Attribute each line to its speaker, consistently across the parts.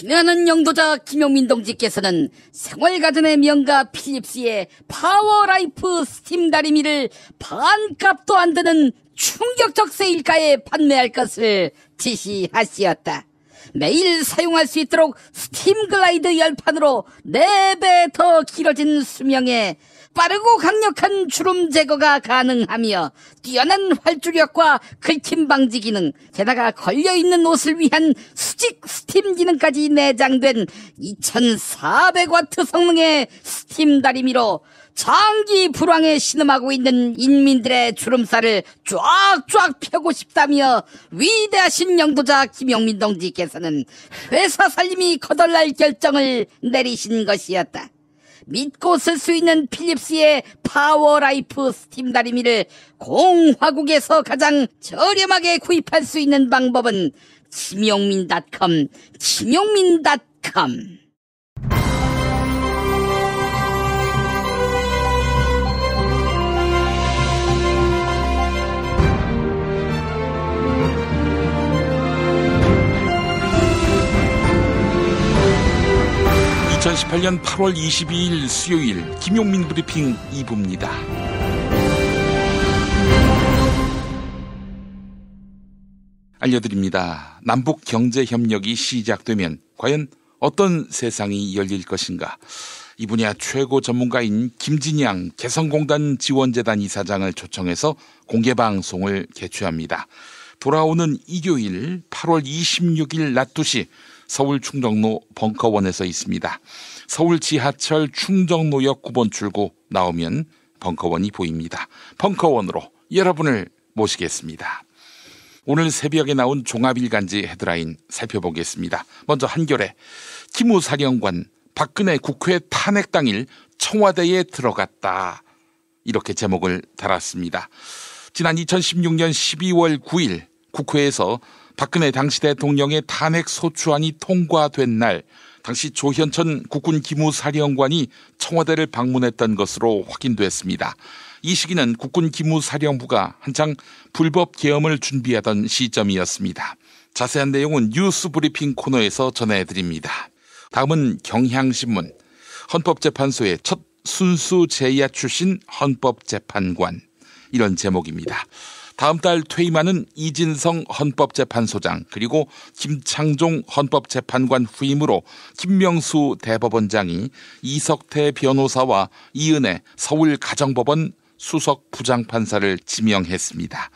Speaker 1: 친애하는 영도자 김용민 동지께서는 생활가전의 명가 필립스의 파워라이프 스팀 다리미를 반값도 안 드는 충격적 세일가에 판매할 것을 지시하시었다. 매일 사용할 수 있도록 스팀 글라이드 열판으로 4배 더 길어진 수명에 빠르고 강력한 주름 제거가 가능하며 뛰어난 활주력과 긁힘 방지 기능, 게다가 걸려있는 옷을 위한 수직 스팀 기능까지 내장된 2400와트 성능의 스팀 다리미로 장기 불황에 신음하고 있는 인민들의 주름살을 쫙쫙 펴고 싶다며 위대하신 영도자 김용민 동지께서는 회사 살림이 거덜날 결정을 내리신 것이었다. 믿고 쓸 수 있는 필립스의 파워라이프 스팀 다리미를 공화국에서 가장 저렴하게 구입할 수 있는 방법은 김용민.com.
Speaker 2: 2018년 8월 22일 수요일 김용민 브리핑 2부입니다. 알려드립니다. 남북 경제협력이 시작되면 과연 어떤 세상이 열릴 것인가? 이 분야 최고 전문가인 김진양 개성공단 지원재단 이사장을 초청해서 공개방송을 개최합니다. 돌아오는 일요일 8월 26일 낮 2시 서울 충정로 벙커원에서 있습니다. 서울 지하철 충정로역 9번 출구 나오면 벙커원이 보입니다. 벙커원으로 여러분을 모시겠습니다. 오늘 새벽에 나온 종합일간지 헤드라인 살펴보겠습니다. 먼저 한겨레, 기무사령관 박근혜 국회 탄핵 당일 청와대에 들어갔다. 이렇게 제목을 달았습니다. 지난 2016년 12월 9일 국회에서 박근혜 당시 대통령의 탄핵 소추안이 통과된 날, 당시 조현천 국군 기무사령관이 청와대를 방문했던 것으로 확인됐습니다. 이 시기는 국군 기무사령부가 한창 불법 계엄을 준비하던 시점이었습니다. 자세한 내용은 뉴스 브리핑 코너에서 전해드립니다. 다음은 경향신문, 헌법재판소의 첫 순수 재야 출신 헌법재판관, 이런 제목입니다. 다음 달 퇴임하는 이진성 헌법재판소장 그리고 김창종 헌법재판관 후임으로 김명수 대법원장이 이석태 변호사와 이은혜 서울가정법원 수석 부장판사를 지명했습니다.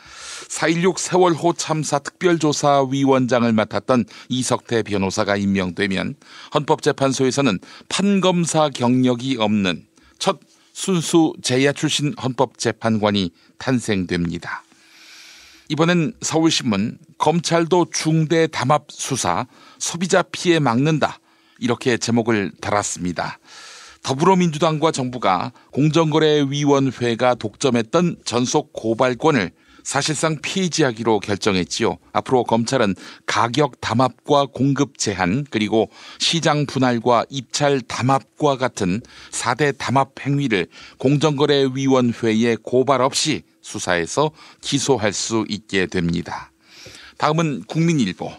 Speaker 2: 4.16 세월호 참사 특별조사위원장을 맡았던 이석태 변호사가 임명되면 헌법재판소에서는 판검사 경력이 없는 첫 순수 재야 출신 헌법재판관이 탄생됩니다. 이번엔 서울신문, 검찰도 중대 담합 수사, 소비자 피해 막는다. 이렇게 제목을 달았습니다. 더불어민주당과 정부가 공정거래위원회가 독점했던 전속 고발권을 사실상 폐지하기로 결정했지요. 앞으로 검찰은 가격 담합과 공급 제한, 그리고 시장 분할과 입찰 담합과 같은 4대 담합 행위를 공정거래위원회에 고발 없이 수사해서 기소할 수 있게 됩니다. 다음은 국민일보,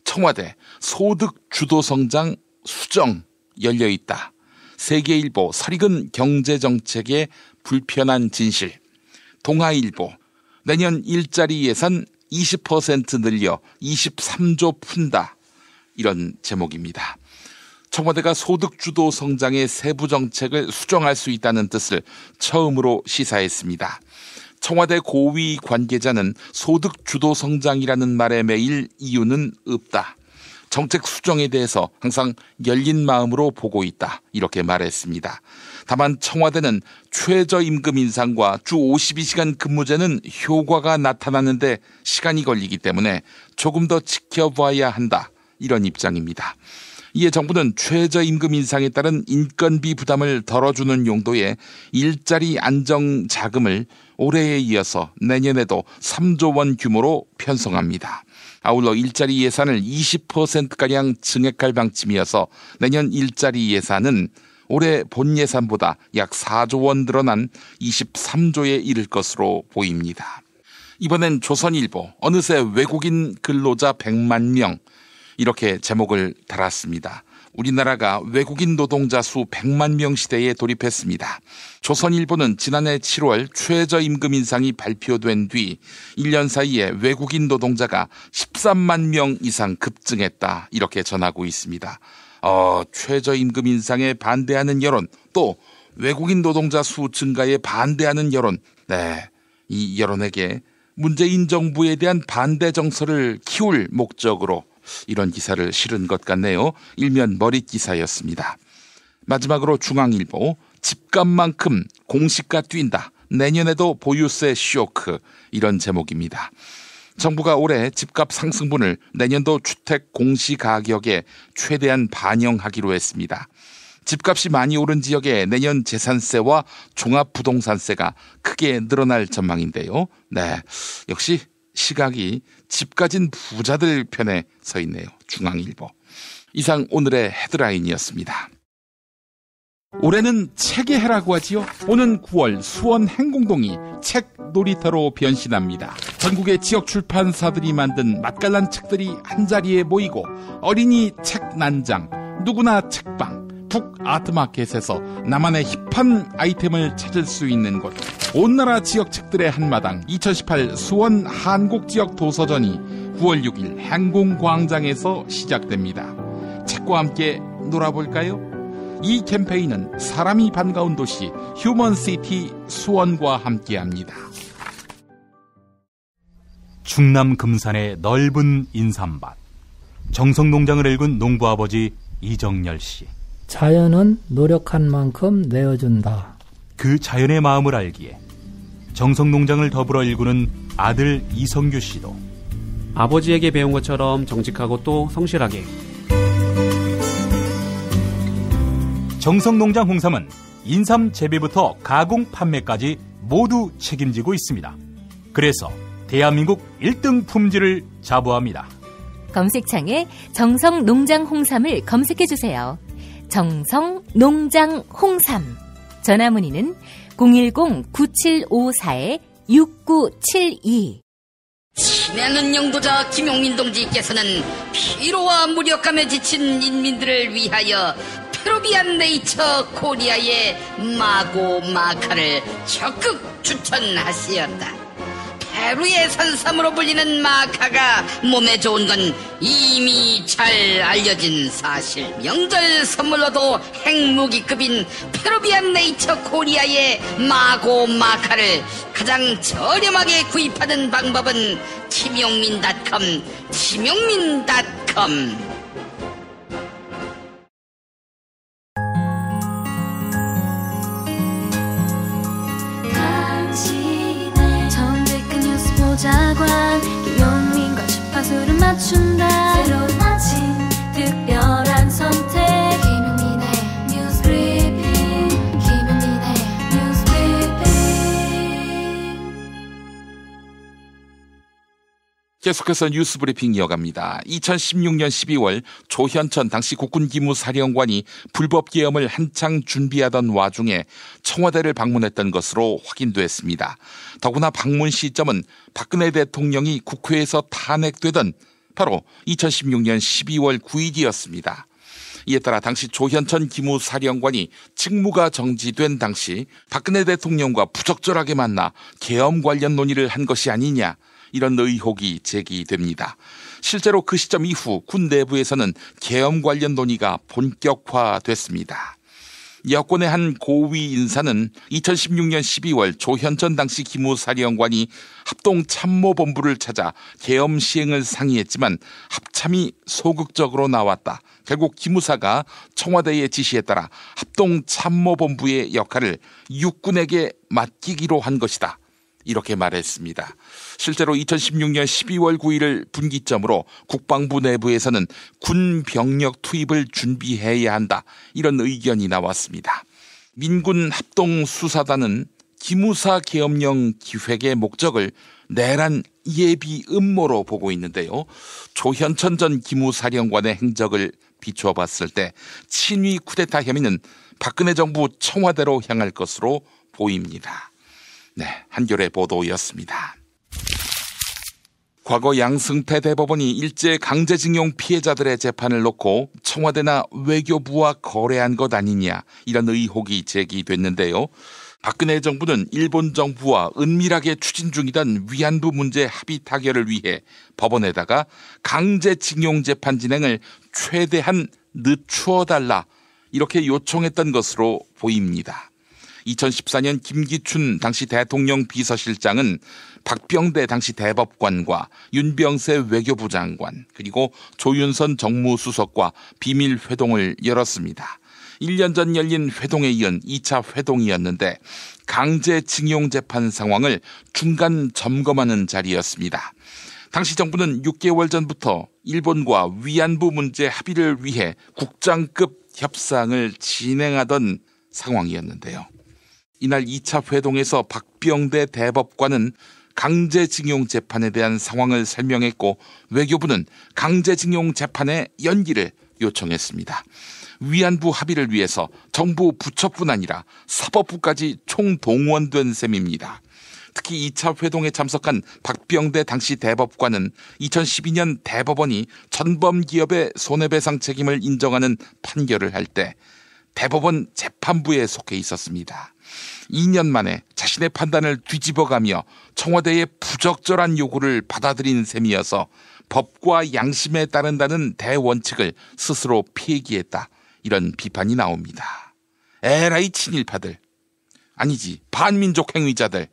Speaker 2: 청와대 소득 주도 성장 수정 열려있다. 세계일보, 설익은 경제정책의 불편한 진실. 동아일보, 내년 일자리 예산 20% 늘려 23조 푼다. 이런 제목입니다. 청와대가 소득 주도 성장의 세부 정책을 수정할 수 있다는 뜻을 처음으로 시사했습니다. 청와대 고위 관계자는 소득 주도 성장이라는 말에 매일 이유는 없다. 정책 수정에 대해서 항상 열린 마음으로 보고 있다. 이렇게 말했습니다. 다만 청와대는 최저임금 인상과 주 52시간 근무제는 효과가 나타나는데 시간이 걸리기 때문에 조금 더 지켜봐야 한다. 이런 입장입니다. 이에 정부는 최저임금 인상에 따른 인건비 부담을 덜어주는 용도의 일자리 안정 자금을 올해에 이어서 내년에도 3조 원 규모로 편성합니다. 아울러 일자리 예산을 20%가량 증액할 방침이어서 내년 일자리 예산은 올해 본 예산보다 약 4조 원 늘어난 23조에 이를 것으로 보입니다. 이번엔 조선일보, 어느새 외국인 근로자 100만 명, 이렇게 제목을 달았습니다. 우리나라가 외국인 노동자 수 100만 명 시대에 돌입했습니다. 조선일보는 지난해 7월 최저임금 인상이 발표된 뒤 1년 사이에 외국인 노동자가 13만 명 이상 급증했다, 이렇게 전하고 있습니다. 최저임금 인상에 반대하는 여론, 또 외국인 노동자 수 증가에 반대하는 여론, 이 여론에게 문재인 정부에 대한 반대 정서를 키울 목적으로 이런 기사를 실은 것 같네요. 일면 머릿 기사였습니다. 마지막으로 중앙일보, 집값만큼 공시가 뛴다, 내년에도 보유세 쇼크, 이런 제목입니다. 정부가 올해 집값 상승분을 내년도 주택 공시가격에 최대한 반영하기로 했습니다. 집값이 많이 오른 지역에 내년 재산세와 종합부동산세가 크게 늘어날 전망인데요. 역시 시각이 집 가진 부자들 편에 서 있네요. 중앙일보. 이상 오늘의 헤드라인이었습니다. 올해는 책의 해라고 하지요. 오는 9월 수원 행궁동이 책 놀이터로 변신합니다. 전국의 지역 출판사들이 만든 맛깔난 책들이 한자리에 모이고 어린이 책 난장, 누구나 책방, 북아트마켓에서 나만의 힙한 아이템을 찾을 수 있는 곳, 온나라 지역 책들의 한마당 2018 수원 한국지역 도서전이 9월 6일 행궁광장에서 시작됩니다. 책과 함께 놀아볼까요? 이 캠페인은 사람이 반가운 도시 휴먼시티 수원과 함께합니다.
Speaker 3: 충남 금산의 넓은 인삼밭, 정성농장을 일군 농부아버지 이정열 씨.
Speaker 4: 자연은 노력한 만큼 내어준다.
Speaker 3: 그 자연의 마음을 알기에 정성농장을 더불어 일구는 아들 이성규 씨도
Speaker 5: 아버지에게 배운 것처럼 정직하고 또 성실하게.
Speaker 3: 정성농장 홍삼은 인삼 재배부터 가공 판매까지 모두 책임지고 있습니다. 그래서 대한민국 1등 품질을 자부합니다.
Speaker 6: 검색창에 정성농장 홍삼을 검색해주세요. 정성농장 홍삼. 전화문의는 010-9754-6972.
Speaker 1: 친애하는 영도자 김용민 동지께서는 피로와 무력감에 지친 인민들을 위하여 페루비안 네이처 코리아의 마고 마카를 적극 추천하시었다. 페루의 산삼으로 불리는 마카가 몸에 좋은 건 이미 잘 알려진 사실. 명절 선물로도 핵무기급인 페루비안 네이처 코리아의 마고 마카를 가장 저렴하게 구입하는 방법은 김용민닷컴.
Speaker 7: 자관 김용민과 주파수를 맞춘다. 새로운 아침 특별한 선택 김용민의 뉴스 브리핑. 김용민의 뉴스 브리핑.
Speaker 2: 계속해서 뉴스 브리핑 이어갑니다. 2016년 12월 조현천 당시 국군기무사령관이 불법 계엄을 한창 준비하던 와중에 청와대를 방문했던 것으로 확인됐습니다. 더구나 방문 시점은 박근혜 대통령이 국회에서 탄핵되던 바로 2016년 12월 9일이었습니다. 이에 따라 당시 조현천 기무사령관이 직무가 정지된 당시 박근혜 대통령과 부적절하게 만나 계엄 관련 논의를 한 것이 아니냐, 이런 의혹이 제기됩니다. 실제로 그 시점 이후 군 내부에서는 계엄 관련 논의가 본격화됐습니다. 여권의 한 고위 인사는 2016년 12월 조현천 당시 기무사령관이 합동참모본부를 찾아 계엄 시행을 상의했지만 합참이 소극적으로 나왔다. 결국 기무사가 청와대의 지시에 따라 합동참모본부의 역할을 육군에게 맡기기로 한 것이다. 이렇게 말했습니다. 실제로 2016년 12월 9일을 분기점으로 국방부 내부에서는 군 병력 투입을 준비해야 한다, 이런 의견이 나왔습니다. 민군 합동수사단은 기무사 계엄령 기획의 목적을 내란 예비 음모로 보고 있는데요. 조현천 전 기무사령관의 행적을 비추어 봤을 때 친위 쿠데타 혐의는 박근혜 정부 청와대로 향할 것으로 보입니다. 한겨레 보도였습니다. 과거 양승태 대법원이 일제 강제징용 피해자들의 재판을 놓고 청와대나 외교부와 거래한 것 아니냐, 이런 의혹이 제기됐는데요. 박근혜 정부는 일본 정부와 은밀하게 추진 중이던 위안부 문제 합의 타결을 위해 법원에다가 강제징용 재판 진행을 최대한 늦추어달라, 이렇게 요청했던 것으로 보입니다. 2014년 김기춘 당시 대통령 비서실장은 박병대 당시 대법관과 윤병세 외교부 장관, 그리고 조윤선 정무수석과 비밀 회동을 열었습니다. 1년 전 열린 회동에 이은 2차 회동이었는데 강제징용 재판 상황을 중간 점검하는 자리였습니다. 당시 정부는 6개월 전부터 일본과 위안부 문제 합의를 위해 국장급 협상을 진행하던 상황이었는데요. 이날 2차 회동에서 박병대 대법관은 강제징용 재판에 대한 상황을 설명했고, 외교부는 강제징용 재판의 연기를 요청했습니다. 위안부 합의를 위해서 정부 부처뿐 아니라 사법부까지 총동원된 셈입니다. 특히 2차 회동에 참석한 박병대 당시 대법관은 2012년 대법원이 전범기업의 손해배상 책임을 인정하는 판결을 할 때 대법원 재판부에 속해 있었습니다. 2년 만에 자신의 판단을 뒤집어가며 청와대의 부적절한 요구를 받아들인 셈이어서 법과 양심에 따른다는 대원칙을 스스로 폐기했다, 이런 비판이 나옵니다. 에라이 친일파들, 아니지 반민족 행위자들.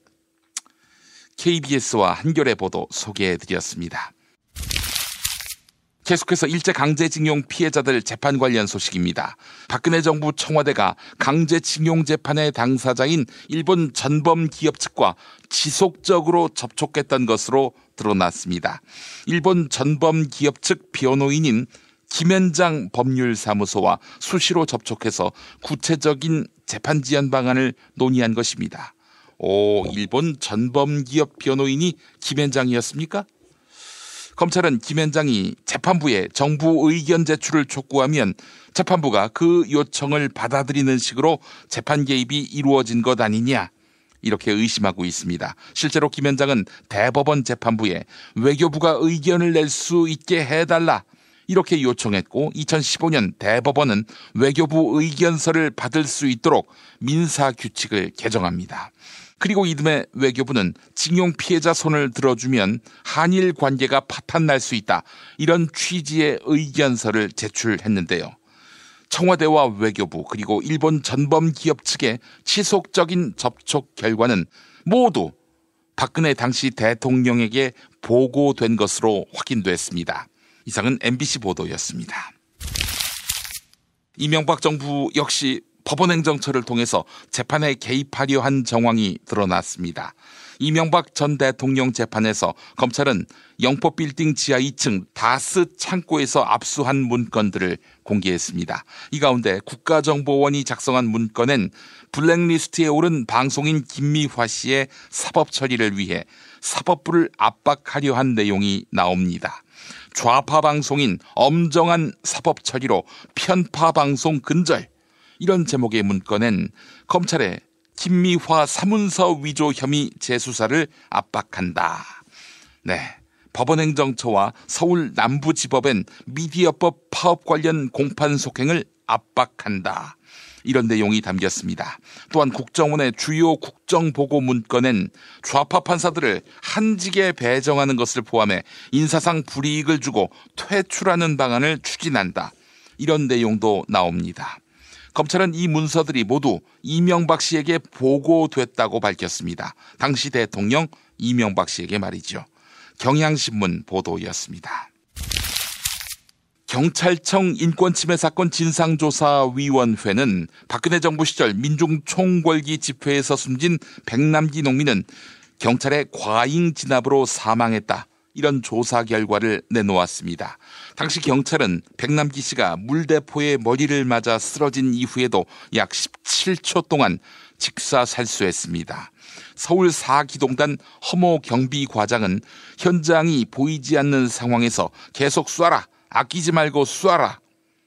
Speaker 2: KBS와 한겨레 보도 소개해드렸습니다. 계속해서 일제강제징용 피해자들 재판 관련 소식입니다. 박근혜 정부 청와대가 강제징용 재판의 당사자인 일본 전범기업 측과 지속적으로 접촉했던 것으로 드러났습니다. 일본 전범기업 측 변호인인 김현장 법률사무소와 수시로 접촉해서 구체적인 재판 지연 방안을 논의한 것입니다. 일본 전범기업 변호인이 김현장이었습니까? 검찰은 김현장이 재판부에 정부 의견 제출을 촉구하면 재판부가 그 요청을 받아들이는 식으로 재판 개입이 이루어진 것 아니냐, 이렇게 의심하고 있습니다. 실제로 김현장은 대법원 재판부에 외교부가 의견을 낼 수 있게 해달라, 이렇게 요청했고, 2015년 대법원은 외교부 의견서를 받을 수 있도록 민사규칙을 개정합니다. 그리고 이듬해 외교부는 징용 피해자 손을 들어주면 한일 관계가 파탄날 수 있다, 이런 취지의 의견서를 제출했는데요. 청와대와 외교부 그리고 일본 전범기업 측의 지속적인 접촉 결과는 모두 박근혜 당시 대통령에게 보고된 것으로 확인됐습니다. 이상은 MBC 보도였습니다. 이명박 정부 역시 법원행정처를 통해서 재판에 개입하려 한 정황이 드러났습니다. 이명박 전 대통령 재판에서 검찰은 영포빌딩 지하 2층 다스 창고에서 압수한 문건들을 공개했습니다. 이 가운데 국가정보원이 작성한 문건엔 블랙리스트에 오른 방송인 김미화 씨의 사법 처리를 위해 사법부를 압박하려 한 내용이 나옵니다. 좌파 방송인 엄정한 사법 처리로 편파 방송 근절, 이런 제목의 문건엔 검찰의 김미화 사문서 위조 혐의 재수사를 압박한다. 네, 법원행정처와 서울 남부지법엔 미디어법 파업 관련 공판 속행을 압박한다, 이런 내용이 담겼습니다. 또한 국정원의 주요 국정보고 문건엔 좌파 판사들을 한직에 배정하는 것을 포함해 인사상 불이익을 주고 퇴출하는 방안을 추진한다, 이런 내용도 나옵니다. 검찰은 이 문서들이 모두 이명박 씨에게 보고됐다고 밝혔습니다. 당시 대통령 이명박 씨에게 말이죠. 경향신문 보도였습니다. 경찰청 인권침해 사건 진상조사위원회는 박근혜 정부 시절 민중총궐기 집회에서 숨진 백남기 농민은 경찰의 과잉 진압으로 사망했다, 이런 조사 결과를 내놓았습니다. 당시 경찰은 백남기 씨가 물대포에 머리를 맞아 쓰러진 이후에도 약 17초 동안 직사살수했습니다. 서울 4기동단 허모 경비과장은 현장이 보이지 않는 상황에서 계속 쏴라, 아끼지 말고 쏴라,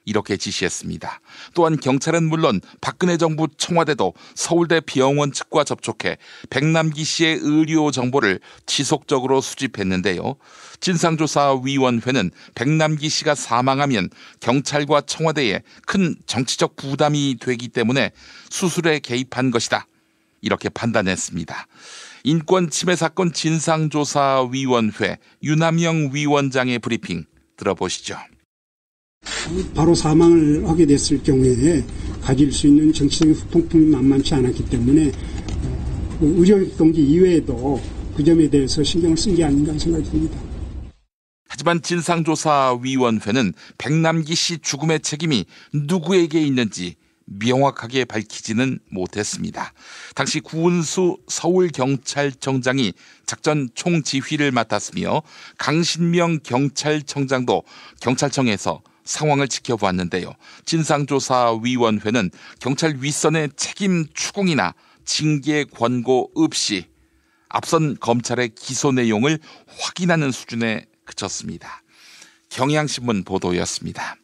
Speaker 2: 이렇게 지시했습니다. 또한 경찰은 물론 박근혜 정부 청와대도 서울대 병원 측과 접촉해 백남기 씨의 의료 정보를 지속적으로 수집했는데요. 진상조사위원회는 백남기 씨가 사망하면 경찰과 청와대에 큰 정치적 부담이 되기 때문에 수술에 개입한 것이다. 이렇게 판단했습니다. 인권침해 사건 진상조사위원회 유남영 위원장의 브리핑 들어보시죠.
Speaker 8: 바로 사망을 하게 됐을 경우에 가질 수 있는 정치적인 후폭풍이 만만치 않았기 때문에 의료적 동기 이외에도 그 점에 대해서 신경을 쓴 게 아닌가 생각이 듭니다.
Speaker 2: 하지만 진상조사위원회는 백남기 씨 죽음의 책임이 누구에게 있는지 명확하게 밝히지는 못했습니다. 당시 구은수 서울경찰청장이 작전 총지휘를 맡았으며 강신명 경찰청장도 경찰청에서 상황을 지켜보았는데요. 진상조사위원회는 경찰 윗선의 책임 추궁이나 징계 권고 없이 앞선 검찰의 기소 내용을 확인하는 수준에 그쳤습니다. 경향신문 보도였습니다.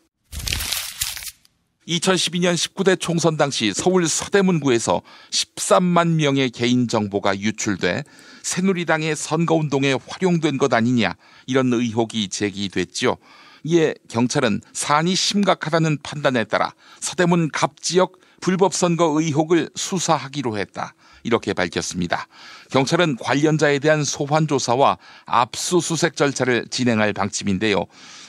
Speaker 2: 2012년 19대 총선 당시 서울 서대문구에서 13만 명의 개인정보가 유출돼 새누리당의 선거운동에 활용된 것 아니냐 이런 의혹이 제기됐죠. 이에 경찰은 사안이 심각하다는 판단에 따라 서대문 갑지역 불법 선거 의혹을 수사하기로 했다. 이렇게 밝혔습니다. 경찰은 관련자에 대한 소환 조사와 압수수색 절차를 진행할 방침인데요.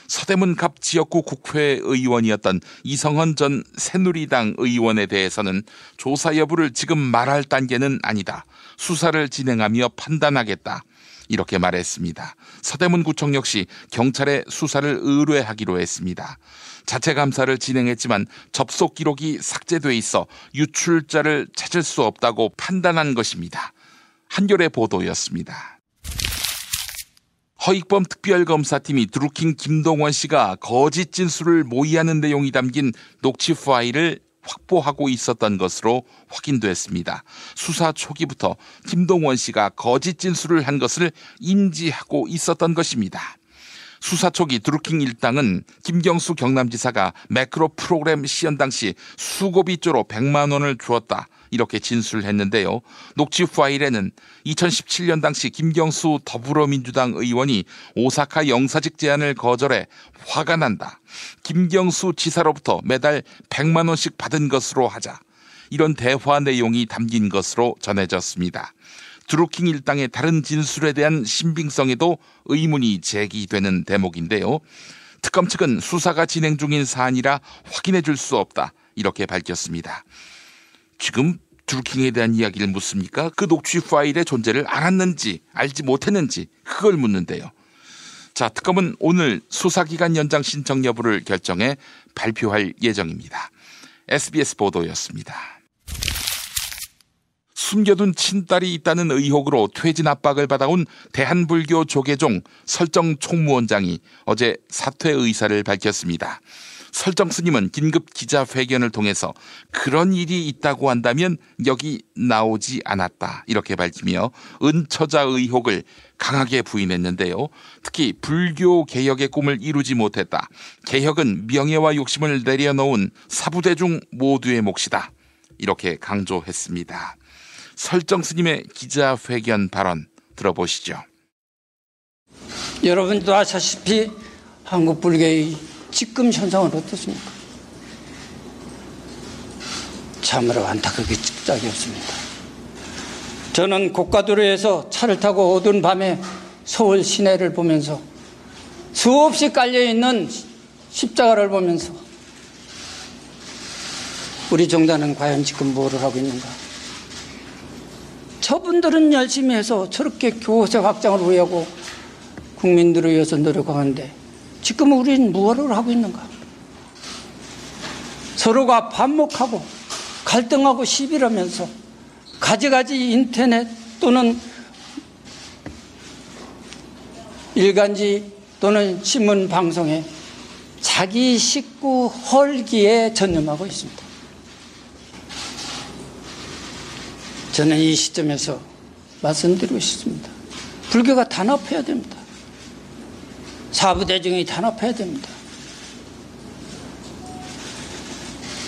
Speaker 2: 서대문 갑 지역구 국회의원이었던 이성헌 전 새누리당 의원에 대해서는 조사 여부를 지금 말할 단계는 아니다. 수사를 진행하며 판단하겠다. 이렇게 말했습니다. 서대문구청 역시 경찰에 수사를 의뢰하기로 했습니다. 자체 감사를 진행했지만 접속 기록이 삭제돼 있어 유출자를 찾을 수 없다고 판단한 것입니다. 한겨레 보도였습니다. 허익범 특별검사팀이 드루킹 김동원 씨가 거짓 진술을 모의하는 내용이 담긴 녹취 파일을 확보하고 있었던 것으로 확인됐습니다. 수사 초기부터 김동원 씨가 거짓 진술을 한 것을 인지하고 있었던 것입니다. 수사 초기 드루킹 일당은 김경수 경남지사가 매크로 프로그램 시연 당시 수고비조로 100만 원을 주었다. 이렇게 진술했는데요. 녹취 파일에는 2017년 당시 김경수 더불어민주당 의원이 오사카 영사직 제안을 거절해 화가 난다. 김경수 지사로부터 매달 100만 원씩 받은 것으로 하자. 이런 대화 내용이 담긴 것으로 전해졌습니다. 드루킹 일당의 다른 진술에 대한 신빙성에도 의문이 제기되는 대목인데요. 특검 측은 수사가 진행 중인 사안이라 확인해 줄 수 없다. 이렇게 밝혔습니다. 지금 드루킹에 대한 이야기를 묻습니까? 그 녹취 파일의 존재를 알았는지 알지 못했는지 그걸 묻는데요. 자, 특검은 오늘 수사기간 연장 신청 여부를 결정해 발표할 예정입니다. SBS 보도였습니다. 숨겨둔 친딸이 있다는 의혹으로 퇴진 압박을 받아온 대한불교 조계종 설정 총무원장이 어제 사퇴 의사를 밝혔습니다. 설정 스님은 긴급 기자회견을 통해서 그런 일이 있다고 한다면 여기 나오지 않았다 이렇게 밝히며 은처자 의혹을 강하게 부인했는데요. 특히 불교 개혁의 꿈을 이루지 못했다. 개혁은 명예와 욕심을 내려놓은 사부대중 모두의 몫이다. 이렇게 강조했습니다. 설정 스님의 기자회견 발언 들어보시죠.
Speaker 9: 여러분도 아시다시피 한국 불교의 지금 현상은 어떻습니까? 참으로 안타깝게 짝이 없습니다. 저는 고가도로에서 차를 타고 어두운 밤에 서울 시내를 보면서 수없이 깔려있는 십자가를 보면서 우리 정당은 과연 지금 뭐를 하고 있는가? 저분들은 열심히 해서 저렇게 교세 확장을 위하고 국민들을 위해서 노력하는데 지금 우리는 무엇을 하고 있는가? 서로가 반목하고 갈등하고 시비하면서 가지가지 인터넷 또는 일간지 또는 신문 방송에 자기 식구 헐기에 전념하고 있습니다. 저는 이 시점에서 말씀드리고 싶습니다. 불교가 단합해야 됩니다. 사부대중이 단합해야 됩니다.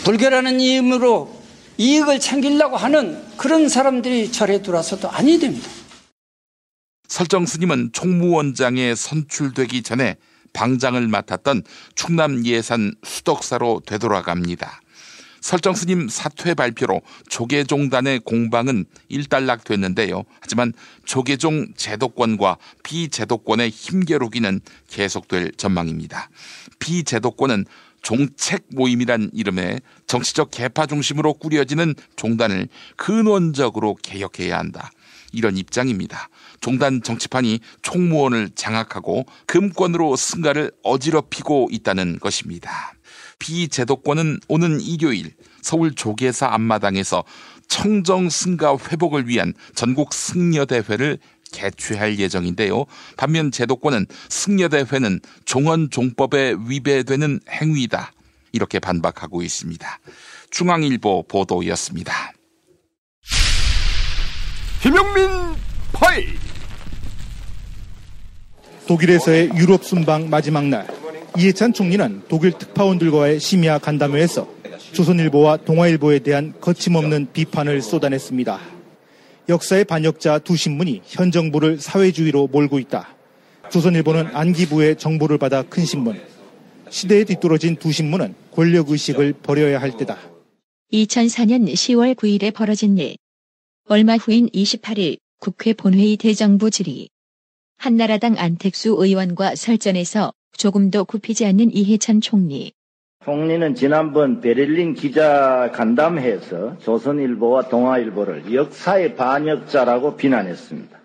Speaker 9: 불교라는 이름으로 이익을 챙기려고 하는 그런 사람들이 절에 들어와서도 아니 됩니다.
Speaker 2: 설정 스님은 총무원장에 선출되기 전에 방장을 맡았던 충남 예산 수덕사로 되돌아갑니다. 설정 스님 사퇴 발표로 조계종단의 공방은 일단락됐는데요. 하지만 조계종 제도권과 비제도권의 힘겨루기는 계속될 전망입니다. 비제도권은 종책 모임이란 이름의 정치적 계파 중심으로 꾸려지는 종단을 근원적으로 개혁해야 한다. 이런 입장입니다. 종단 정치판이 총무원을 장악하고 금권으로 승가를 어지럽히고 있다는 것입니다. 비제도권은 오는 일요일 서울 조계사 앞마당에서 청정 승가 회복을 위한 전국 승려대회를 개최할 예정인데요. 반면 제도권은 승려대회는 종헌종법에 위배되는 행위다. 이렇게 반박하고 있습니다. 중앙일보 보도였습니다.
Speaker 10: 김용민 파일.
Speaker 11: 독일에서의 유럽 순방 마지막 날, 이해찬 총리는 독일 특파원들과의 심야 간담회에서 조선일보와 동아일보에 대한 거침없는 비판을 쏟아냈습니다. 역사의 반역자 두 신문이 현 정부를 사회주의로 몰고 있다. 조선일보는 안기부의 정보를 받아 큰 신문. 시대에 뒤떨어진 두 신문은 권력의식을 버려야 할 때다.
Speaker 12: 2004년 10월 9일에 벌어진 일. 얼마 후인 28일 국회 본회의 대정부 질의. 한나라당 안택수 의원과 설전에서 조금도 굽히지 않는 이해찬 총리.
Speaker 13: 총리는 지난번 베를린 기자 간담회에서 조선일보와 동아일보를 역사의 반역자라고 비난했습니다.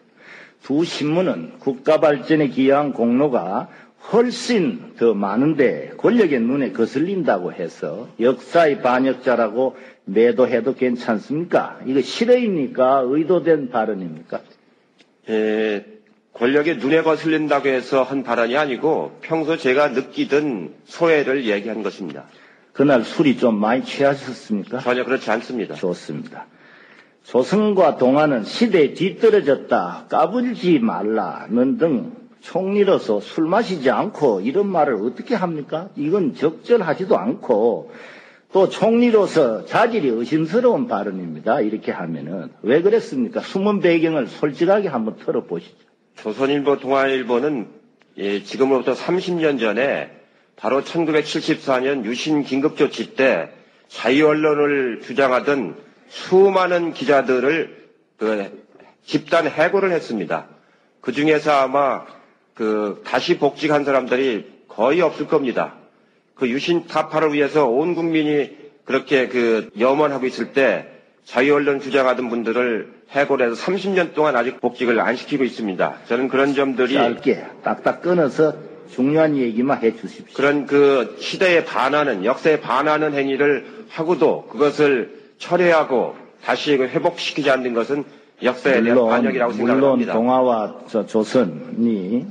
Speaker 13: 두 신문은 국가 발전에 기여한 공로가 훨씬 더 많은데 권력의 눈에 거슬린다고 해서 역사의 반역자라고 매도해도 괜찮습니까? 이거 실언입니까? 의도된 발언입니까?
Speaker 14: 권력의 눈에 거슬린다고 해서 한 발언이 아니고 평소 제가 느끼던 소외를 얘기한 것입니다.
Speaker 13: 그날 술이 좀 많이 취하셨습니까?
Speaker 14: 전혀 그렇지 않습니다.
Speaker 13: 좋습니다. 조선과 동아는 시대에 뒤떨어졌다, 까불지 말라는 등 총리로서 술 마시지 않고 이런 말을 어떻게 합니까? 이건 적절하지도 않고 또 총리로서 자질이 의심스러운 발언입니다. 이렇게 하면은 왜 그랬습니까? 숨은 배경을 솔직하게 한번 털어보시죠.
Speaker 14: 조선일보, 동아일보는 지금으로부터 30년 전에 바로 1974년 유신 긴급조치 때 자유언론을 주장하던 수많은 기자들을 집단 해고를 했습니다. 그 중에서 아마 다시 복직한 사람들이 거의 없을 겁니다. 그 유신 타파를 위해서 온 국민이 그렇게 염원하고 있을 때 자유언론 주장하던 분들을 해고를 해서 30년 동안 아직 복직을 안 시키고 있습니다. 저는 그런 점들이
Speaker 13: 짧게 딱딱 끊어서 중요한 얘기만 해 주십시오.
Speaker 14: 그런 시대에 반하는, 역사에 반하는 행위를 하고도 그것을 철회하고 다시 회복시키지 않는 것은 역사에 대한 반역이라고 생각합니다.
Speaker 13: 물론 동아와 조선이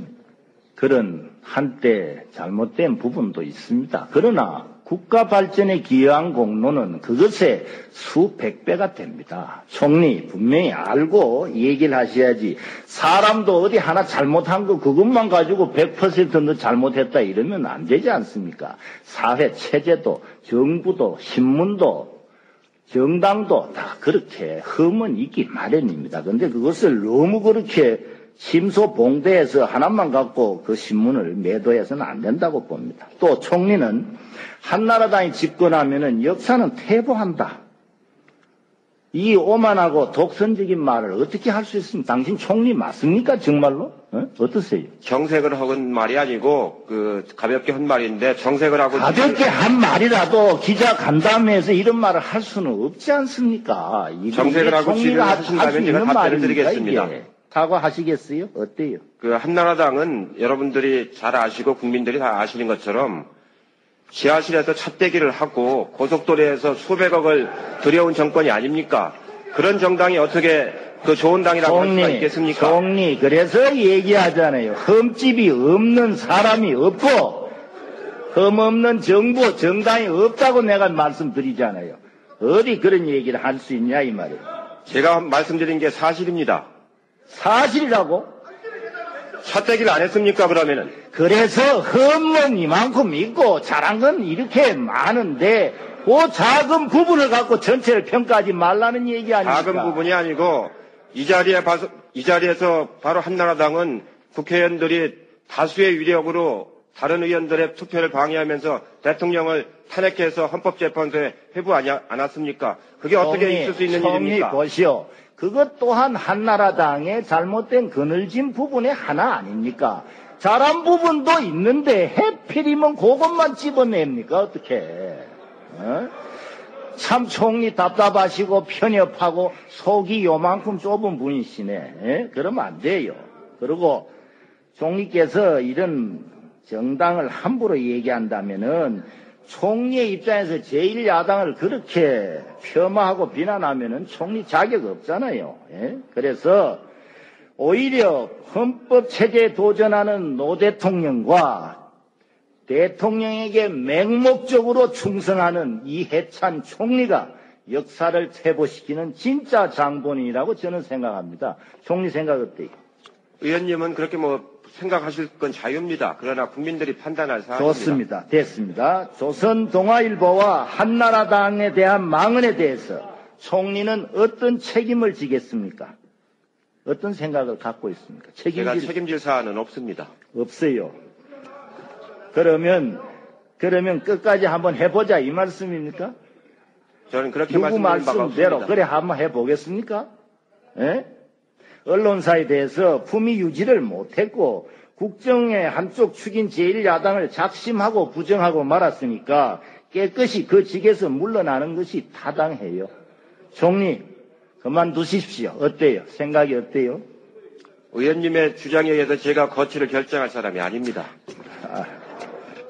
Speaker 13: 그런 한때 잘못된 부분도 있습니다. 그러나 국가 발전에 기여한 공로는 그것의 수백 배가 됩니다. 총리 분명히 알고 얘기를 하셔야지. 사람도 어디 하나 잘못한 거 그것만 가지고 100% 너 잘못했다 이러면 안 되지 않습니까? 사회 체제도 정부도 신문도 정당도 다 그렇게 흠은 있기 마련입니다. 그런데 그것을 너무 그렇게 심소봉대해서 하나만 갖고 그 신문을 매도해서는 안 된다고 봅니다. 또 총리는 한나라당이 집권하면은 역사는 퇴보한다. 이 오만하고 독선적인 말을 어떻게 할 수 있습니까? 당신 총리 맞습니까? 정말로? 어떠세요?
Speaker 14: 정색을 한 말이 아니고 가볍게 한 말인데 정색을 하고
Speaker 13: 가볍게 한 말이라도 기자 간담회에서 이런 말을 할 수는 없지 않습니까?
Speaker 14: 정색을 하고 질의를 하신다면 제가 답변을 드리겠습니다.
Speaker 13: 사과하시겠어요? 어때요?
Speaker 14: 한나라당은 여러분들이 잘 아시고 국민들이 다 아시는 것처럼 지하실에서 찻대기를 하고 고속도로에서 수백억을 들여온 정권이 아닙니까? 그런 정당이 어떻게 좋은 당이라고 할 수가 있겠습니까?
Speaker 13: 총리, 그래서 얘기하잖아요. 흠집이 없는 사람이 없고 흠 없는 정부, 정당이 없다고 내가 말씀드리잖아요. 어디 그런 얘기를 할 수 있냐 이 말이에요.
Speaker 14: 제가 말씀드린 게 사실입니다.
Speaker 13: 사실이라고?
Speaker 14: 찻대기를 안 했습니까 그러면은?
Speaker 13: 그래서 흠은 이만큼 있고 잘한 건 이렇게 많은데 그 작은 부분을 갖고 전체를 평가하지 말라는 얘기 아닙니까?
Speaker 14: 작은 부분이 아니고 이 자리에서 바로 한나라당은 국회의원들이 다수의 위력으로 다른 의원들의 투표를 방해하면서 대통령을 탄핵해서 헌법재판소에 회부하지 않았습니까? 그게 어떻게 있을 수 있는 일입니까?
Speaker 13: 보시오. 그것 또한 한나라당의 잘못된 그늘진 부분의 하나 아닙니까? 잘한 부분도 있는데 해필이면 그것만 집어냅니까? 어떻게? 참 총리 답답하시고 편협하고 속이 요만큼 좁은 분이시네. 그러면 안 돼요. 그리고 총리께서 이런 정당을 함부로 얘기한다면은 총리의 입장에서 제1야당을 그렇게 폄하하고 비난하면은 총리 자격 없잖아요. 그래서 오히려 헌법체제에 도전하는 노 대통령과 대통령에게 맹목적으로 충성하는 이해찬 총리가 역사를 퇴보시키는 진짜 장본인이라고 저는 생각합니다. 총리 생각 어때요?
Speaker 14: 의원님은 그렇게 생각하실 건 자유입니다. 그러나 국민들이 판단할 사안입니다.
Speaker 13: 좋습니다. 됐습니다. 조선동아일보와 한나라당에 대한 망언에 대해서 총리는 어떤 책임을 지겠습니까? 어떤 생각을 갖고 있습니까?
Speaker 14: 제가 책임질 사안은 없습니다.
Speaker 13: 없어요. 그러면 끝까지 한번 해보자 이 말씀입니까?
Speaker 14: 저는 그렇게
Speaker 13: 누구 말씀대로
Speaker 14: 없습니다.
Speaker 13: 그래 한번 해보겠습니까? 예? 언론사에 대해서 품위 유지를 못했고 국정의 한쪽 축인 제1야당을 작심하고 부정하고 말았으니까 깨끗이 그 직에서 물러나는 것이 타당해요. 총리 그만두십시오. 어때요? 생각이 어때요?
Speaker 14: 의원님의 주장에 의해서 제가 거취를 결정할 사람이 아닙니다.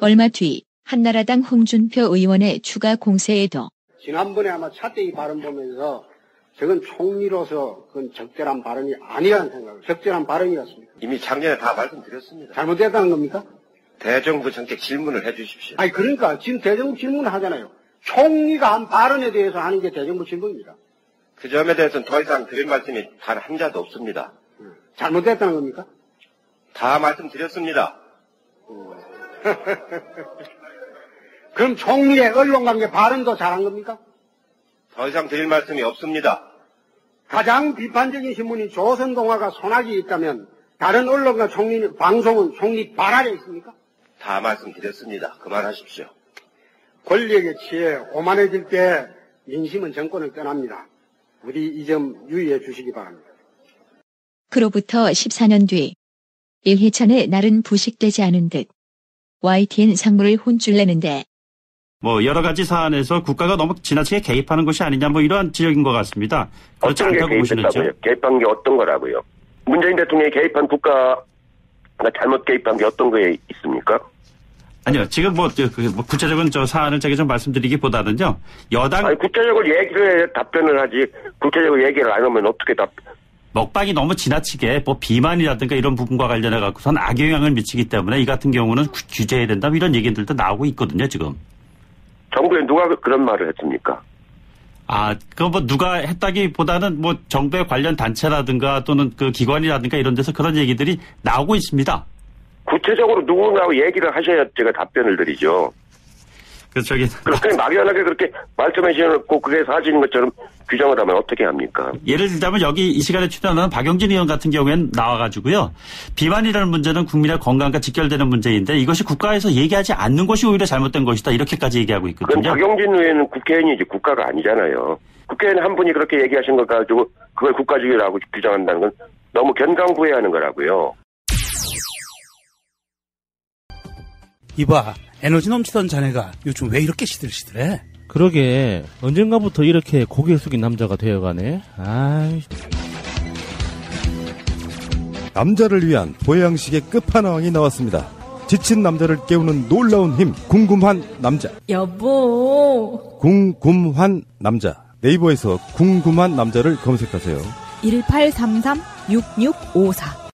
Speaker 12: 얼마 뒤 한나라당 홍준표 의원의 추가 공세에도
Speaker 15: 지난번에 아마 차떼기 발언 보면서 저건 총리로서 그건 적절한 발언이 아니라는 생각을, 적절한 발언이었습니다.
Speaker 14: 이미 작년에 다 말씀드렸습니다.
Speaker 15: 잘못됐다는 겁니까?
Speaker 14: 대정부 정책 질문을 해 주십시오.
Speaker 15: 아니 그러니까 지금 대정부 질문을 하잖아요. 총리가 한 발언에 대해서 하는 게 대정부 질문입니다.
Speaker 14: 그 점에 대해서는 더 이상 드릴 말씀이 단 한 자도 없습니다.
Speaker 15: 잘못됐다는 겁니까?
Speaker 14: 다 말씀드렸습니다.
Speaker 15: 그럼 총리의 언론관계 발언도 잘한 겁니까?
Speaker 14: 더 이상 드릴 말씀이 없습니다.
Speaker 15: 가장 비판적인 신문인 조선동아가 손학이 있다면 다른 언론과 방송은 총리 발 아래 있습니까?
Speaker 14: 다 말씀드렸습니다. 그만하십시오.
Speaker 15: 권력에 취해 오만해질 때 민심은 정권을 떠납니다. 우리 이 점 유의해 주시기 바랍니다.
Speaker 12: 그로부터 14년 뒤 이해찬의 날은 부식되지 않은 듯 YTN 상무를 혼쭐 내는데
Speaker 5: 여러 가지 사안에서 국가가 너무 지나치게 개입하는 것이 아니냐 이러한 지적인 것 같습니다. 그렇지 않다고 보시는죠?
Speaker 16: 개입한 게 어떤 거라고요? 문재인 대통령이 개입한 국가가 잘못 개입한 게 어떤 거에 있습니까?
Speaker 5: 아니요. 지금 구체적인 사안을 제가 좀 말씀드리기보다는요. 여당.
Speaker 16: 아니, 구체적으로 얘기를 해 답변을 하지. 구체적으로 얘기를 안 하면 어떻게
Speaker 5: 먹방이 너무 지나치게 비만이라든가 이런 부분과 관련해 갖고선 악영향을 미치기 때문에 이 같은 경우는 규제해야 된다 이런 얘기들도 나오고 있거든요, 지금.
Speaker 16: 정부에 누가 그런 말을 했습니까?
Speaker 5: 누가 했다기보다는 정부의 관련 단체라든가 또는 그 기관이라든가 이런 데서 그런 얘기들이 나오고 있습니다.
Speaker 16: 구체적으로 누구라고 얘기를 하셔야 제가 답변을 드리죠. 그렇게 막연하게 그렇게 말씀해 주셔놓고 그게 사실인 것처럼 규정을 하면 어떻게 합니까?
Speaker 5: 예를 들자면 여기 이 시간에 출연하는 박영진 의원 같은 경우에는 나와가지고요. 비만이라는 문제는 국민의 건강과 직결되는 문제인데 이것이 국가에서 얘기하지 않는 것이 오히려 잘못된 것이다. 이렇게까지 얘기하고 있거든요.
Speaker 16: 그럼 박영진 의원은 국회의원이지 국가가 아니잖아요. 국회의원 한 분이 그렇게 얘기하신 것 가지고 그걸 국가주의라고 규정한다는 건 너무 견강부회하는 거라고요.
Speaker 17: 이봐, 에너지 넘치던 자네가 요즘 왜 이렇게 시들시들해?
Speaker 18: 그러게, 언젠가부터 이렇게 고개 숙인 남자가 되어가네.
Speaker 19: 남자를 위한 보양식의 끝판왕이 나왔습니다. 지친 남자를 깨우는 놀라운 힘, 궁금한 남자.
Speaker 20: 여보.
Speaker 19: 궁금한 남자. 네이버에서 궁금한 남자를 검색하세요.
Speaker 20: 1833-6654.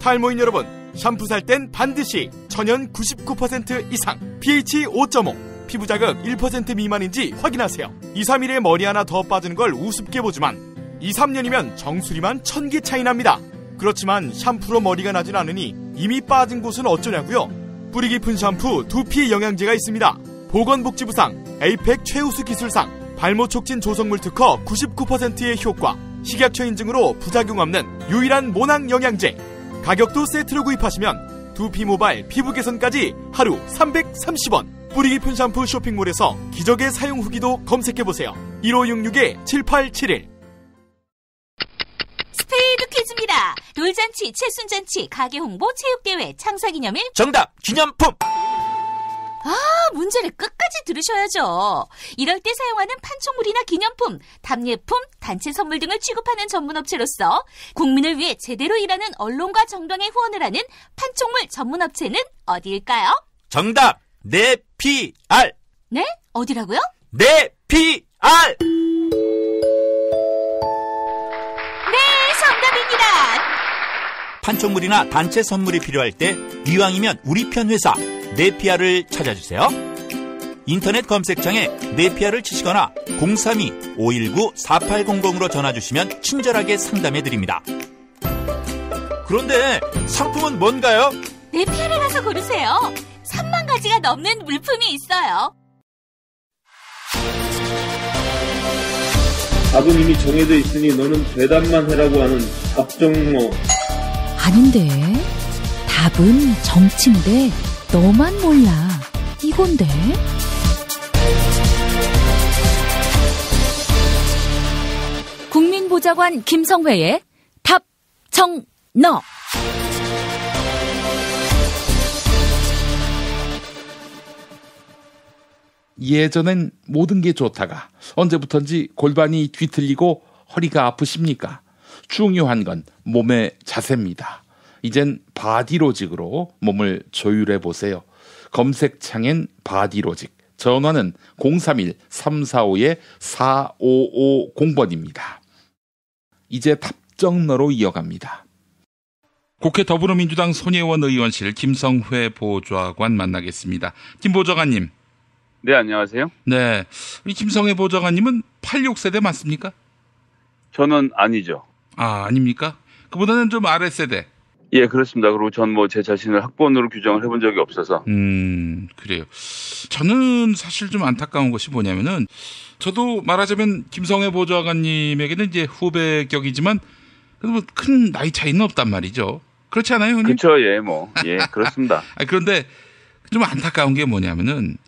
Speaker 21: 탈모인 여러분, 샴푸 살 땐 반드시 천연 99% 이상, pH 5.5, 피부 자극 1% 미만인지 확인하세요. 2, 3일에 머리 하나 더 빠지는 걸 우습게 보지만 2, 3년이면 정수리만 1000개 차이 납니다. 그렇지만 샴푸로 머리가 나진 않으니 이미 빠진 곳은 어쩌냐고요? 뿌리 깊은 샴푸 두피 영양제가 있습니다. 보건복지부상, 에이펙 최우수 기술상, 발모 촉진 조성물 특허 99%의 효과, 식약처 인증으로 부작용 없는 유일한 모낭 영양제. 가격도 세트로 구입하시면 두피 모발, 피부 개선까지 하루 330원. 뿌리 깊은 샴푸 쇼핑몰에서 기적의 사용 후기도 검색해보세요. 1566-7871.
Speaker 4: 스페이드 퀴즈입니다. 돌잔치, 칠순잔치, 가게 홍보, 체육대회, 창사기념일.
Speaker 22: 정답! 기념품!
Speaker 4: 문제를 끝까지 들으셔야죠. 이럴 때 사용하는 판촉물이나 기념품, 답례품, 단체 선물 등을 취급하는 전문업체로서 국민을 위해 제대로 일하는 언론과 정당에 후원을 하는 판촉물 전문업체는 어디일까요?
Speaker 22: 정답! 네피알!
Speaker 4: 네? 어디라고요?
Speaker 22: 네피알!
Speaker 4: 네, 정답입니다.
Speaker 22: 판촉물이나 단체 선물이 필요할 때 이왕이면 우리 편 회사 네피알을 찾아주세요. 인터넷 검색창에 네피알을 치시거나 032-519-4800으로 전화주시면 친절하게 상담해드립니다. 그런데 상품은 뭔가요?
Speaker 4: 네피알에 가서 고르세요. 3만 가지가 넘는 물품이 있어요.
Speaker 23: 답은 이미 정해져 있으니 너는 대답만 해라고 하는 답정모.
Speaker 20: 아닌데. 답은 정치인데 너만 몰라. 이건데. 국민보좌관 김성회의 답정너.
Speaker 2: 예전엔 모든 게 좋다가 언제부턴지 골반이 뒤틀리고 허리가 아프십니까? 중요한 건 몸의 자세입니다. 이젠 바디로직으로 몸을 조율해 보세요. 검색창엔 바디로직, 전화는 031-345-4550번입니다. 이제 답정너로 이어갑니다. 국회 더불어민주당 손혜원 의원실 김성회 보좌관 만나겠습니다. 김 보좌관님.
Speaker 24: 네, 안녕하세요.
Speaker 2: 네, 우리 김성회 보좌관님은 86세대 맞습니까?
Speaker 24: 저는 아니죠.
Speaker 2: 아닙니까? 그보다는 좀 아랫세대.
Speaker 24: 예, 그렇습니다. 그리고 전 제 자신을 학번으로 규정을 해본 적이 없어서.
Speaker 2: 그래요. 저는 사실 좀 안타까운 것이 뭐냐면은, 저도 말하자면 김성회 보좌관님에게는 이제 후배격이지만, 뭐 큰 나이 차이는 없단 말이죠. 그렇지 않아요, 형님?
Speaker 24: 그렇죠, 예, 그렇습니다.
Speaker 2: 그런데 좀 안타까운 게 뭐냐면은,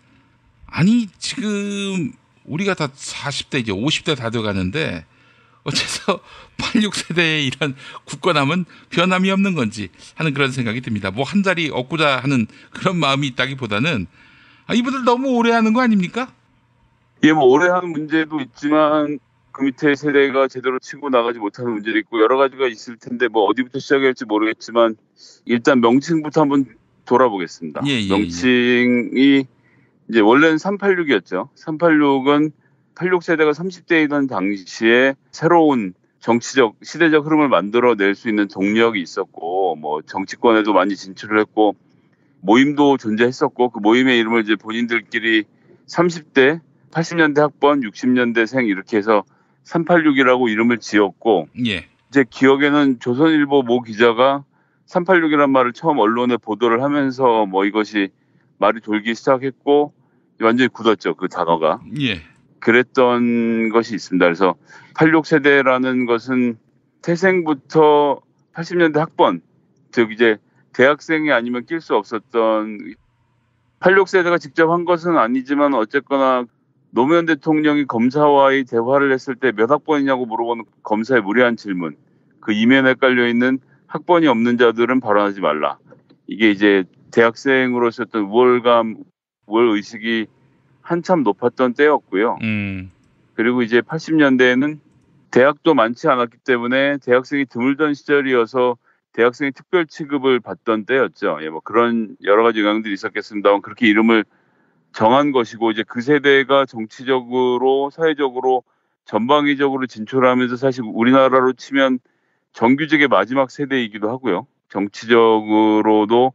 Speaker 2: 아니, 지금 우리가 다 40대, 이제 50대 다 돼가는데, 어째서 86세대의 이런 굳건함은 변함이 없는 건지 하는 그런 생각이 듭니다. 뭐 한 자리 얻고자 하는 그런 마음이 있다기보다는 이분들 너무 오래 하는 거 아닙니까?
Speaker 24: 예, 오래 하는 문제도 있지만 그 밑에 세대가 제대로 치고 나가지 못하는 문제도 있고 여러 가지가 있을 텐데 어디부터 시작해야 할지 모르겠지만 일단 명칭부터 한번 돌아보겠습니다. 명칭이 이제 원래는 386이었죠. 386은 86세대가 30대이던 당시에 새로운 정치적, 시대적 흐름을 만들어낼 수 있는 동력이 있었고, 정치권에도 많이 진출을 했고, 모임도 존재했었고, 그 모임의 이름을 이제 본인들끼리 30대, 80년대 학번, 60년대생 이렇게 해서 386이라고 이름을 지었고, 제 기억에는 조선일보 모 기자가 386이란 말을 처음 언론에 보도를 하면서 이것이 말이 돌기 시작했고, 완전히 굳었죠, 그 단어가. 그랬던 것이 있습니다. 그래서 86세대라는 것은 태생부터 80년대 학번, 즉 이제 대학생이 아니면 낄 수 없었던 86세대가 직접 한 것은 아니지만 어쨌거나 노무현 대통령이 검사와의 대화를 했을 때 몇 학번이냐고 물어보는 검사의 무례한 질문, 그 이면에 깔려있는 학번이 없는 자들은 발언하지 말라. 이게 이제 대학생으로서 어떤 우월감, 우월의식이 한참 높았던 때였고요. 그리고 이제 80년대에는 대학도 많지 않았기 때문에 대학생이 드물던 시절이어서 대학생이 특별 취급을 받던 때였죠. 그런 여러 가지 영향들이 있었겠습니다만 그렇게 이름을 정한 것이고 이제 그 세대가 정치적으로 사회적으로 전방위적으로 진출하면서 사실 우리나라로 치면 정규직의 마지막 세대이기도 하고요. 정치적으로도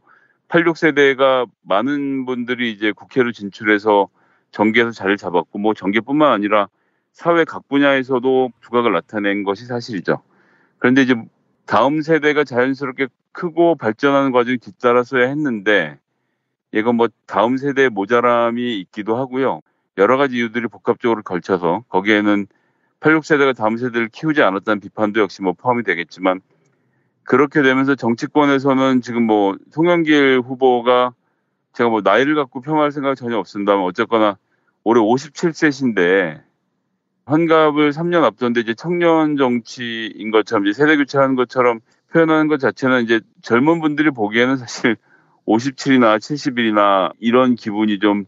Speaker 24: 86세대가 많은 분들이 이제 국회로 진출해서 정계에서 자리를 잡았고 정계뿐만 아니라 사회 각 분야에서도 두각을 나타낸 것이 사실이죠. 그런데 이제 다음 세대가 자연스럽게 크고 발전하는 과정이 뒤따라서야 했는데 이건 뭐 다음 세대의 모자람이 있기도 하고요. 여러 가지 이유들이 복합적으로 걸쳐서 거기에는 86세대가 다음 세대를 키우지 않았다는 비판도 역시 뭐 포함이 되겠지만 그렇게 되면서 정치권에서는 지금 뭐 송영길 후보가 제가 뭐 나이를 갖고 평할 생각이 전혀 없습니다만 어쨌거나 올해 57세신데 환갑을 3년 앞뒀는데 이제 청년 정치인 것처럼 이제 세대 교체하는 것처럼 표현하는 것 자체는 이제 젊은 분들이 보기에는 사실 57이나 70이나 이런 기분이 좀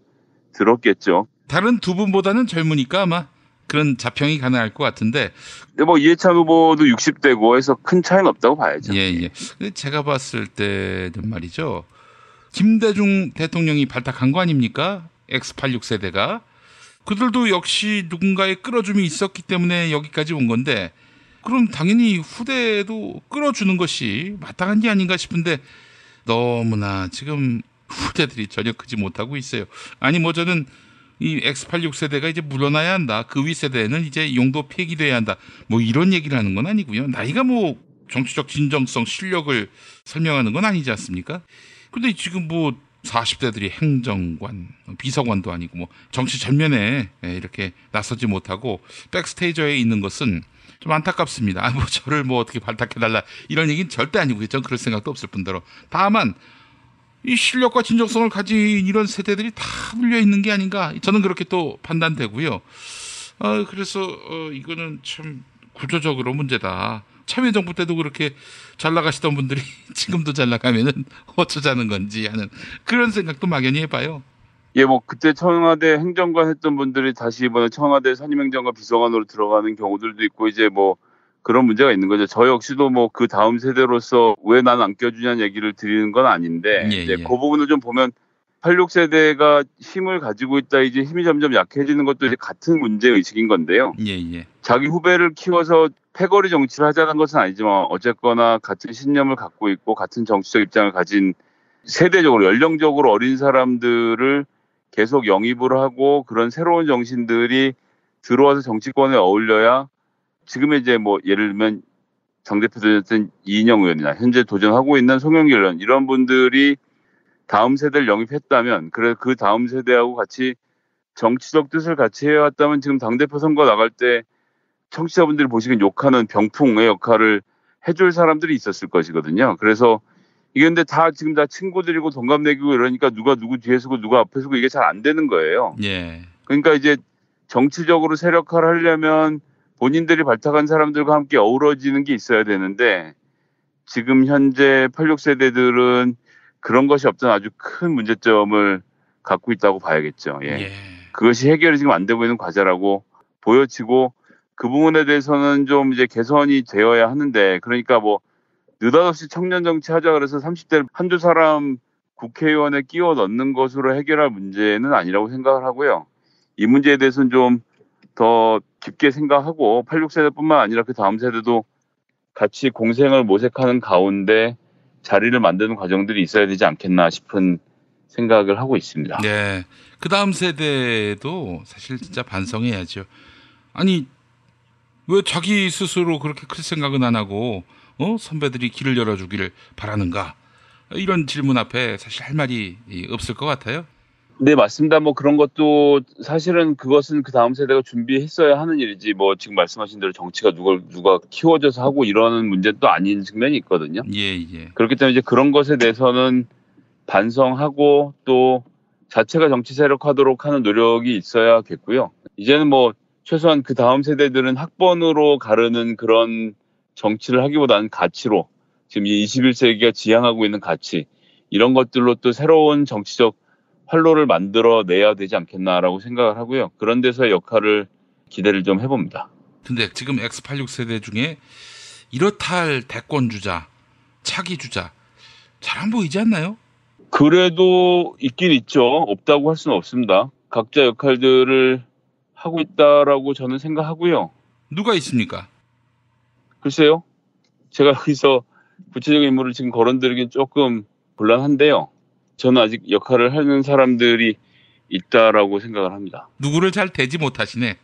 Speaker 24: 들었겠죠.
Speaker 2: 다른 두 분보다는 젊으니까 아마 그런 자평이 가능할 것 같은데.
Speaker 24: 근데 뭐 이해찬 후보도 60대고 해서 큰 차이는 없다고 봐야죠.
Speaker 2: 예. 제가 봤을 때는 말이죠. 김대중 대통령이 발탁한 거 아닙니까? X86세대가. 그들도 역시 누군가의 끌어줌이 있었기 때문에 여기까지 온 건데 그럼 당연히 후대도 끌어주는 것이 마땅한 게 아닌가 싶은데 너무나 지금 후대들이 전혀 크지 못하고 있어요. 아니 뭐 저는 이 X86세대가 이제 물러나야 한다. 그 윗세대는 이제 용도 폐기돼야 한다. 뭐 이런 얘기를 하는 건 아니고요. 나이가 뭐 정치적 진정성, 실력을 설명하는 건 아니지 않습니까? 근데 지금 뭐 40대들이 행정관, 비서관도 아니고 뭐 정치 전면에 이렇게 나서지 못하고 백스테이저에 있는 것은 좀 안타깝습니다. 뭐 저를 뭐 어떻게 발탁해달라 이런 얘기는 절대 아니고요. 전 그럴 생각도 없을 뿐더러. 다만 이 실력과 진정성을 가진 이런 세대들이 다 물려 있는 게 아닌가. 저는 그렇게 또 판단되고요. 그래서 이거는 참 구조적으로 문제다. 참여정부 때도 그렇게 잘 나가시던 분들이 지금도 잘 나가면은 어쩌자는 건지 하는 그런 생각도 막연히 해봐요.
Speaker 24: 예, 뭐 그때 청와대 행정관 했던 분들이 다시 이번에 청와대 선임행정관 비서관으로 들어가는 경우들도 있고 이제 뭐 그런 문제가 있는 거죠. 저 역시도 뭐 그 다음 세대로서 왜 난 안 껴주냐는 얘기를 드리는 건 아닌데 이제 그 부분을 좀 보면 86세대가 힘을 가지고 있다 이제 힘이 점점 약해지는 것도 이제 같은 문제 의식인 건데요. 자기 후배를 키워서 패거리 정치를 하자는 것은 아니지만 어쨌거나 같은 신념을 갖고 있고 같은 정치적 입장을 가진 세대적으로 연령적으로 어린 사람들을 계속 영입을 하고 그런 새로운 정신들이 들어와서 정치권에 어울려야 지금의 이제 뭐 예를 들면 당대표 도전했던 이인영 의원이나 현재 도전하고 있는 송영길 의원 이런 분들이 다음 세대를 영입했다면 그래 그 다음 세대하고 같이 정치적 뜻을 같이 해왔다면 지금 당대표 선거 나갈 때 청취자분들이 보시기엔 욕하는 병풍의 역할을 해줄 사람들이 있었을 것이거든요. 그래서 이게 근데 다 지금 다 친구들이고 동갑내기고 이러니까 누가 누구 뒤에 서고 누가 앞에 서고 이게 잘 안 되는 거예요. 그러니까 이제 정치적으로 세력화를 하려면 본인들이 발탁한 사람들과 함께 어우러지는 게 있어야 되는데 지금 현재 86세대들은 그런 것이 없던 아주 큰 문제점을 갖고 있다고 봐야겠죠. 그것이 해결이 지금 안 되고 있는 과제라고 보여지고 그 부분에 대해서는 좀 이제 개선이 되어야 하는데 그러니까 뭐 느닷없이 청년 정치 하자 그래서 30대 한두 사람 국회의원에 끼워 넣는 것으로 해결할 문제는 아니라고 생각을 하고요. 이 문제에 대해서는 좀 더 깊게 생각하고 86세대뿐만 아니라 그 다음 세대도 같이 공생을 모색하는 가운데 자리를 만드는 과정들이 있어야 되지 않겠나 싶은 생각을 하고 있습니다.
Speaker 2: 네. 그 다음 세대도 사실 진짜 반성해야죠. 아니 왜 자기 스스로 그렇게 클 생각은 안 하고 선배들이 길을 열어주기를 바라는가 이런 질문 앞에 사실 할 말이 없을 것 같아요.
Speaker 24: 네, 맞습니다. 뭐 그런 것도 사실은 그것은 그 다음 세대가 준비했어야 하는 일이지 뭐 지금 말씀하신 대로 정치가 누가 키워져서 하고 이러는 문제는 또 아닌 측면이 있거든요. 그렇기 때문에 이제 그런 것에 대해서는 반성하고 또 자체가 정치 세력화하도록 하는 노력이 있어야겠고요. 이제는 뭐 최소한 그 다음 세대들은 학번으로 가르는 그런 정치를 하기보다는 가치로 지금 21세기가 지향하고 있는 가치 이런 것들로 또 새로운 정치적 활로를 만들어내야 되지 않겠나라고 생각을 하고요. 그런 데서의 역할을 기대를 좀 해봅니다.
Speaker 2: 근데 지금 X86 세대 중에 이렇다 할 대권주자, 차기주자 잘 안 보이지 않나요?
Speaker 24: 그래도 있긴 있죠. 없다고 할 수는 없습니다. 각자 역할들을 하고 있다라고 저는 생각하고요.
Speaker 2: 누가 있습니까?
Speaker 24: 글쎄요. 제가 여기서 구체적인 인물을 지금 거론드리긴 조금 곤란한데요. 저는 아직 역할을 하는 사람들이 있다라고 생각을 합니다.
Speaker 2: 누구를 잘 대지 못하시네.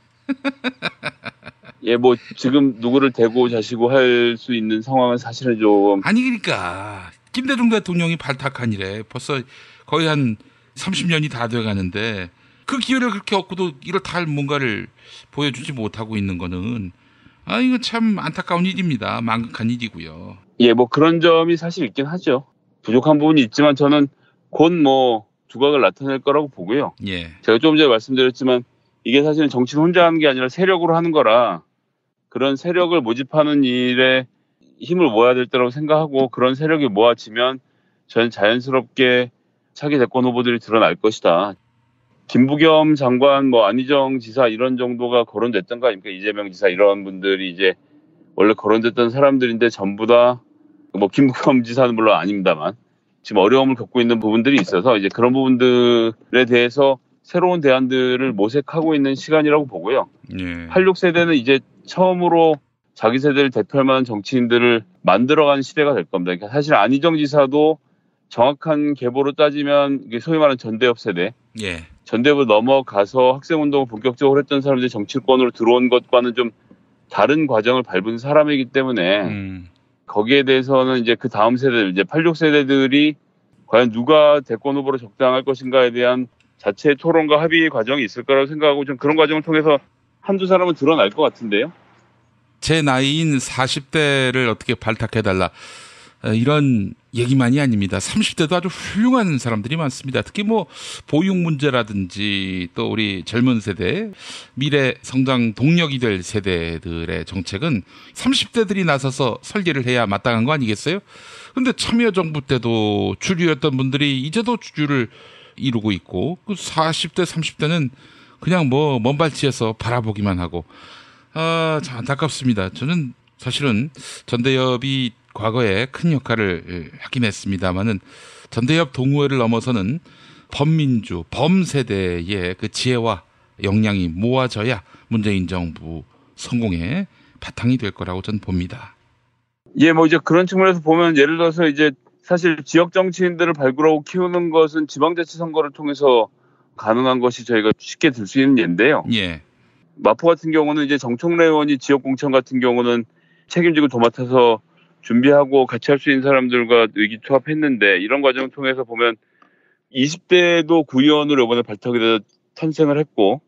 Speaker 24: 예, 뭐 지금 누구를 대고 자시고 할 수 있는 상황은 사실은 좀
Speaker 2: 아니 그러니까 김대중 대통령이 발탁한 이래 벌써 거의 한 30년이 다 돼가는데 그 기회를 그렇게 얻고도 이렇다 할 뭔가를 보여주지 못하고 있는 거는 이거 참 안타까운 일입니다. 망극한 일이고요.
Speaker 24: 예, 뭐 그런 점이 사실 있긴 하죠. 부족한 부분이 있지만 저는 곧 뭐 두각을 나타낼 거라고 보고요.
Speaker 2: 예.
Speaker 24: 제가 조금 전에 말씀드렸지만 이게 사실은 정치는 혼자 하는 게 아니라 세력으로 하는 거라 그런 세력을 모집하는 일에 힘을 모아야 될 때라고 생각하고 그런 세력이 모아지면 저는 자연스럽게 차기 대권 후보들이 드러날 것이다. 김부겸 장관, 뭐 안희정 지사 이런 정도가 거론됐던 거 아닙니까? 이재명 지사 이런 분들이 이제 원래 거론됐던 사람들인데 전부 다 뭐 김부겸 지사는 물론 아닙니다만 지금 어려움을 겪고 있는 부분들이 있어서 이제 그런 부분들에 대해서 새로운 대안들을 모색하고 있는 시간이라고 보고요. 86세대는 이제 처음으로 자기 세대를 대표할 만한 정치인들을 만들어가는 시대가 될 겁니다. 그러니까 사실 안희정 지사도 정확한 계보로 따지면 이게 소위 말하는 전대협 세대.
Speaker 2: 예.
Speaker 24: 전대협을 넘어가서 학생운동을 본격적으로 했던 사람들이 정치권으로 들어온 것과는 좀 다른 과정을 밟은 사람이기 때문에 거기에 대해서는 이제 그 다음 세대들, 이제 86세대들이 과연 누가 대권 후보로 적당할 것인가에 대한 자체의 토론과 합의 과정이 있을 거라고 생각하고 좀 그런 과정을 통해서 한두 사람은 드러날 것 같은데요.
Speaker 2: 제 나이인 40대를 어떻게 발탁해달라. 이런 얘기만이 아닙니다. 30대도 아주 훌륭한 사람들이 많습니다. 특히 뭐 보육 문제라든지 또 우리 젊은 세대, 미래 성장 동력이 될 세대들의 정책은 30대들이 나서서 설계를 해야 마땅한 거 아니겠어요? 근데 참여정부 때도 주류였던 분들이 이제도 주류를 이루고 있고 그 40대, 30대는 그냥 뭐 먼발치에서 바라보기만 하고 참 안타깝습니다. 저는 사실은 전대협이 과거에 큰 역할을 하긴 했습니다만은 전대협 동호회를 넘어서는 범민주, 범세대의 그 지혜와 역량이 모아져야 문재인 정부 성공의 바탕이 될 거라고 저는 봅니다.
Speaker 24: 예, 뭐 이제 그런 측면에서 보면 예를 들어서 이제 사실 지역 정치인들을 발굴하고 키우는 것은 지방자치선거를 통해서 가능한 것이 저희가 쉽게 들 수 있는 예인데요.
Speaker 2: 예.
Speaker 24: 마포 같은 경우는 이제 정청래 의원이 지역 공천 같은 경우는 책임지고 도맡아서 준비하고 같이 할 수 있는 사람들과 의기투합했는데 이런 과정을 통해서 보면 20대도 구의원으로 이번에 발탁이 돼서 탄생을 했고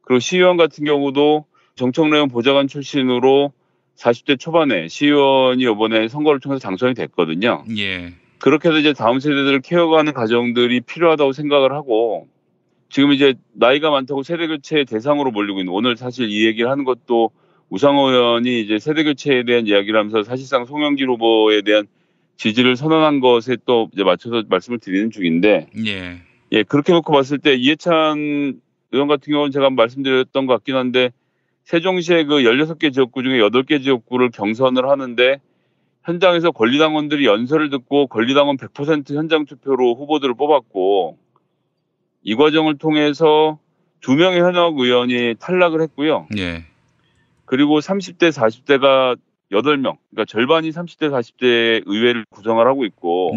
Speaker 24: 그리고 시의원 같은 경우도 정청래 의원 보좌관 출신으로 40대 초반에 시의원이 이번에 선거를 통해서 당선이 됐거든요.
Speaker 2: 예.
Speaker 24: 그렇게 해서 이제 다음 세대들을 키워가는 과정들이 필요하다고 생각을 하고 지금 이제 나이가 많다고 세대교체의 대상으로 몰리고 있는 오늘 사실 이 얘기를 하는 것도 우상호 의원이 이제 세대교체에 대한 이야기를 하면서 사실상 송영길 후보에 대한 지지를 선언한 것에 또 이제 맞춰서 말씀을 드리는 중인데, 예, 그렇게 놓고 봤을 때 이해찬 의원 같은 경우는 제가 말씀드렸던 것 같긴 한데, 세종시의 그 16개 지역구 중에 8개 지역구를 경선을 하는데, 현장에서 권리당원들이 연설을 듣고 권리당원 100% 현장 투표로 후보들을 뽑았고, 이 과정을 통해서 2명의 현역 의원이 탈락을 했고요.
Speaker 2: 예.
Speaker 24: 그리고 30대, 40대가 8명, 그러니까 절반이 30대, 40대 의회를 구성을 하고 있고,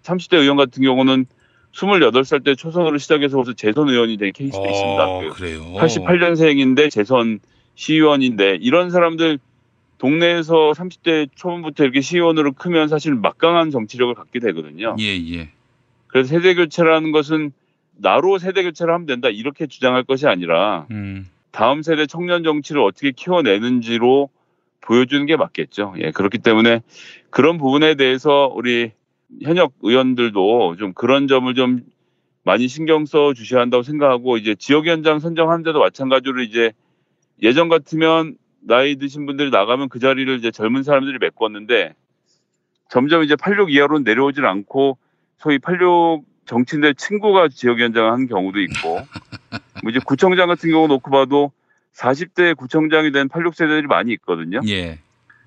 Speaker 24: 30대 의원 같은 경우는 28살 때 초선으로 시작해서 벌써 재선 의원이 된 케이스도 있습니다.
Speaker 2: 그래요?
Speaker 24: 88년생인데 재선 시의원인데, 이런 사람들 동네에서 30대 초반부터 이렇게 시의원으로 크면 사실 막강한 정치력을 갖게 되거든요.
Speaker 2: 예.
Speaker 24: 그래서 세대교체라는 것은 나로 세대교체를 하면 된다, 이렇게 주장할 것이 아니라, 다음 세대 청년 정치를 어떻게 키워내는지로 보여주는 게 맞겠죠. 예, 그렇기 때문에 그런 부분에 대해서 우리 현역 의원들도 좀 그런 점을 좀 많이 신경 써 주셔야 한다고 생각하고, 이제 지역위원장 선정하는데도 마찬가지로 이제 예전 같으면 나이 드신 분들이 나가면 그 자리를 이제 젊은 사람들이 메꿨는데 점점 이제 86 이하로는 내려오질 않고 소위 86 정치인들 친구가 지역위원장을 하는 경우도 있고, 뭐 이제 구청장 같은 경우 놓고 봐도 40대 구청장이 된 86세대들이 많이 있거든요.
Speaker 2: 예.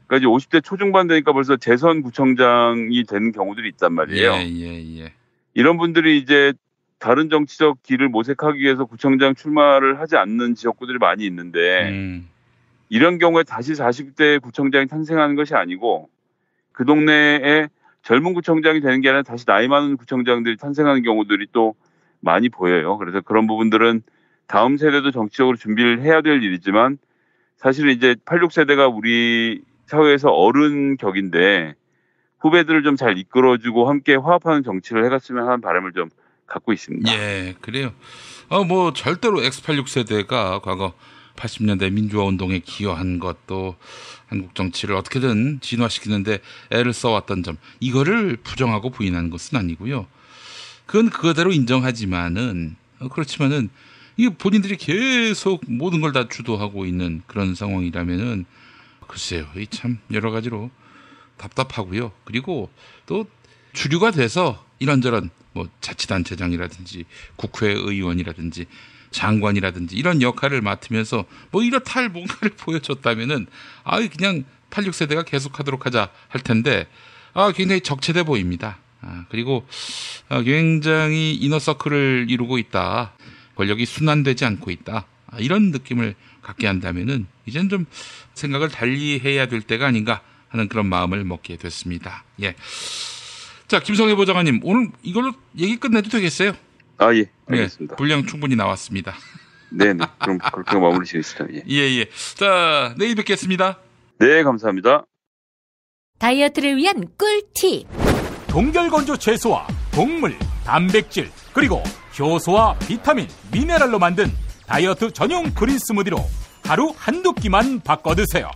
Speaker 24: 그러니까 이제 50대 초중반 되니까 벌써 재선 구청장이 되는 경우들이 있단 말이에요.
Speaker 2: 예.
Speaker 24: 이런 분들이 이제 다른 정치적 길을 모색하기 위해서 구청장 출마를 하지 않는 지역구들이 많이 있는데, 이런 경우에 다시 40대 구청장이 탄생하는 것이 아니고 그 동네에 젊은 구청장이 되는 게 아니라 다시 나이 많은 구청장들이 탄생하는 경우들이 또 많이 보여요. 그래서 그런 부분들은 다음 세대도 정치적으로 준비를 해야 될 일이지만, 사실은 이제 86세대가 우리 사회에서 어른 격인데 후배들을 좀 잘 이끌어주고 함께 화합하는 정치를 해갔으면 하는 바람을 좀 갖고 있습니다.
Speaker 2: 예, 그래요. 뭐 절대로 X86 세대가 과거 80년대 민주화 운동에 기여한 것도 한국 정치를 어떻게든 진화시키는데 애를 써왔던 점, 이거를 부정하고 부인하는 것은 아니고요. 그건 그거대로 인정하지만은, 그렇지만은 이 본인들이 계속 모든 걸 다 주도하고 있는 그런 상황이라면은 글쎄요, 이 참 여러 가지로 답답하고요. 그리고 또 주류가 돼서 이런저런 뭐 자치단체장이라든지 국회의원이라든지 장관이라든지 이런 역할을 맡으면서 뭐 이렇다 할 뭔가를 보여줬다면은 그냥 86세대가 계속하도록 하자 할 텐데 굉장히 적체돼 보입니다. 그리고 굉장히 이너서클을 이루고 있다. 권력이 순환되지 않고 있다. 이런 느낌을 갖게 한다면은 이젠 좀 생각을 달리 해야 될 때가 아닌가 하는 그런 마음을 먹게 됐습니다. 예. 자, 김성회 보좌관님, 오늘 이걸로 얘기 끝내도 되겠어요?
Speaker 24: 예, 알겠습니다.
Speaker 2: 분량 충분히 나왔습니다.
Speaker 24: 네네. 그럼 그렇게 마무리 지겠습니다. 예.
Speaker 2: 예. 자, 내일 뵙겠습니다.
Speaker 24: 네, 감사합니다.
Speaker 20: 다이어트를 위한 꿀팁.
Speaker 1: 동결건조 채소와 곡물, 단백질, 그리고 효소와 비타민, 미네랄로 만든 다이어트 전용 그린 스무디로 하루 한두 끼만 바꿔 드세요.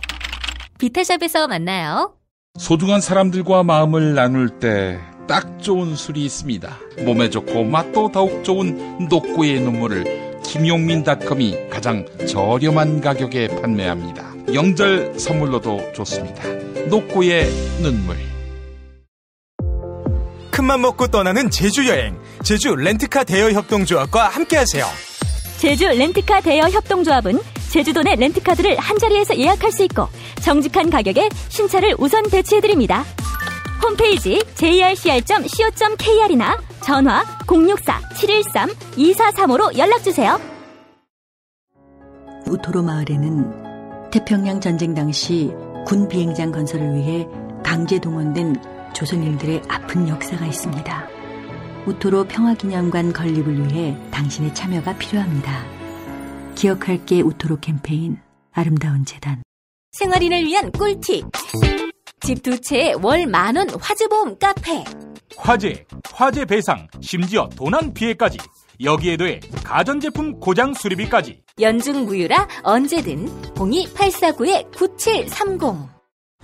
Speaker 20: 비타샵에서 만나요.
Speaker 2: 소중한 사람들과 마음을 나눌 때 딱 좋은 술이 있습니다. 몸에 좋고 맛도 더욱 좋은 녹구의 눈물을 김용민닷컴이 가장 저렴한 가격에 판매합니다. 영절 선물로도 좋습니다. 녹구의 눈물.
Speaker 3: 큰맘 먹고 떠나는 제주여행, 제주 렌트카 대여 협동조합과 함께하세요.
Speaker 6: 제주 렌트카 대여 협동조합은 제주도 내 렌트카들을 한자리에서 예약할 수 있고 정직한 가격에 신차를 우선 배치해드립니다. 홈페이지 jercr.co.kr이나 전화 064-713-2435로 연락주세요.
Speaker 7: 우토로 마을에는 태평양 전쟁 당시 군 비행장 건설을 위해 강제 동원된 조선인들의 아픈 역사가 있습니다. 우토로 평화기념관 건립을 위해 당신의 참여가 필요합니다. 기억할게 우토로 캠페인 아름다운 재단.
Speaker 20: 생활인을 위한 꿀팁. 집 두 채에 월 10,000원 화재보험 카페.
Speaker 1: 화재 배상, 심지어 도난 피해까지. 여기에 더해 가전제품 고장 수리비까지.
Speaker 20: 연중 무휴라 언제든 02849-9730.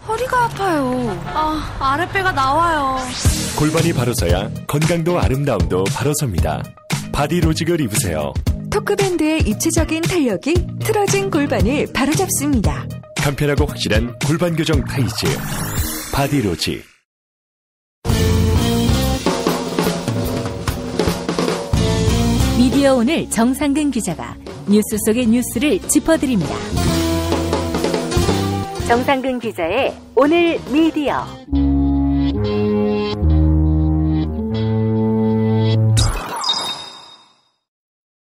Speaker 25: 허리가 아파요. 아랫배가 나와요.
Speaker 26: 골반이 바로 서야 건강도 아름다움도 바로 섭니다. 바디로직을 입으세요.
Speaker 27: 토크밴드의 입체적인 탄력이 틀어진 골반을 바로잡습니다.
Speaker 26: 간편하고 확실한 골반 교정 타이즈 바디로직.
Speaker 20: 미디어 오늘 정상근 기자가 뉴스 속의 뉴스를 짚어드립니다. 정상근 기자의 오늘 미디어.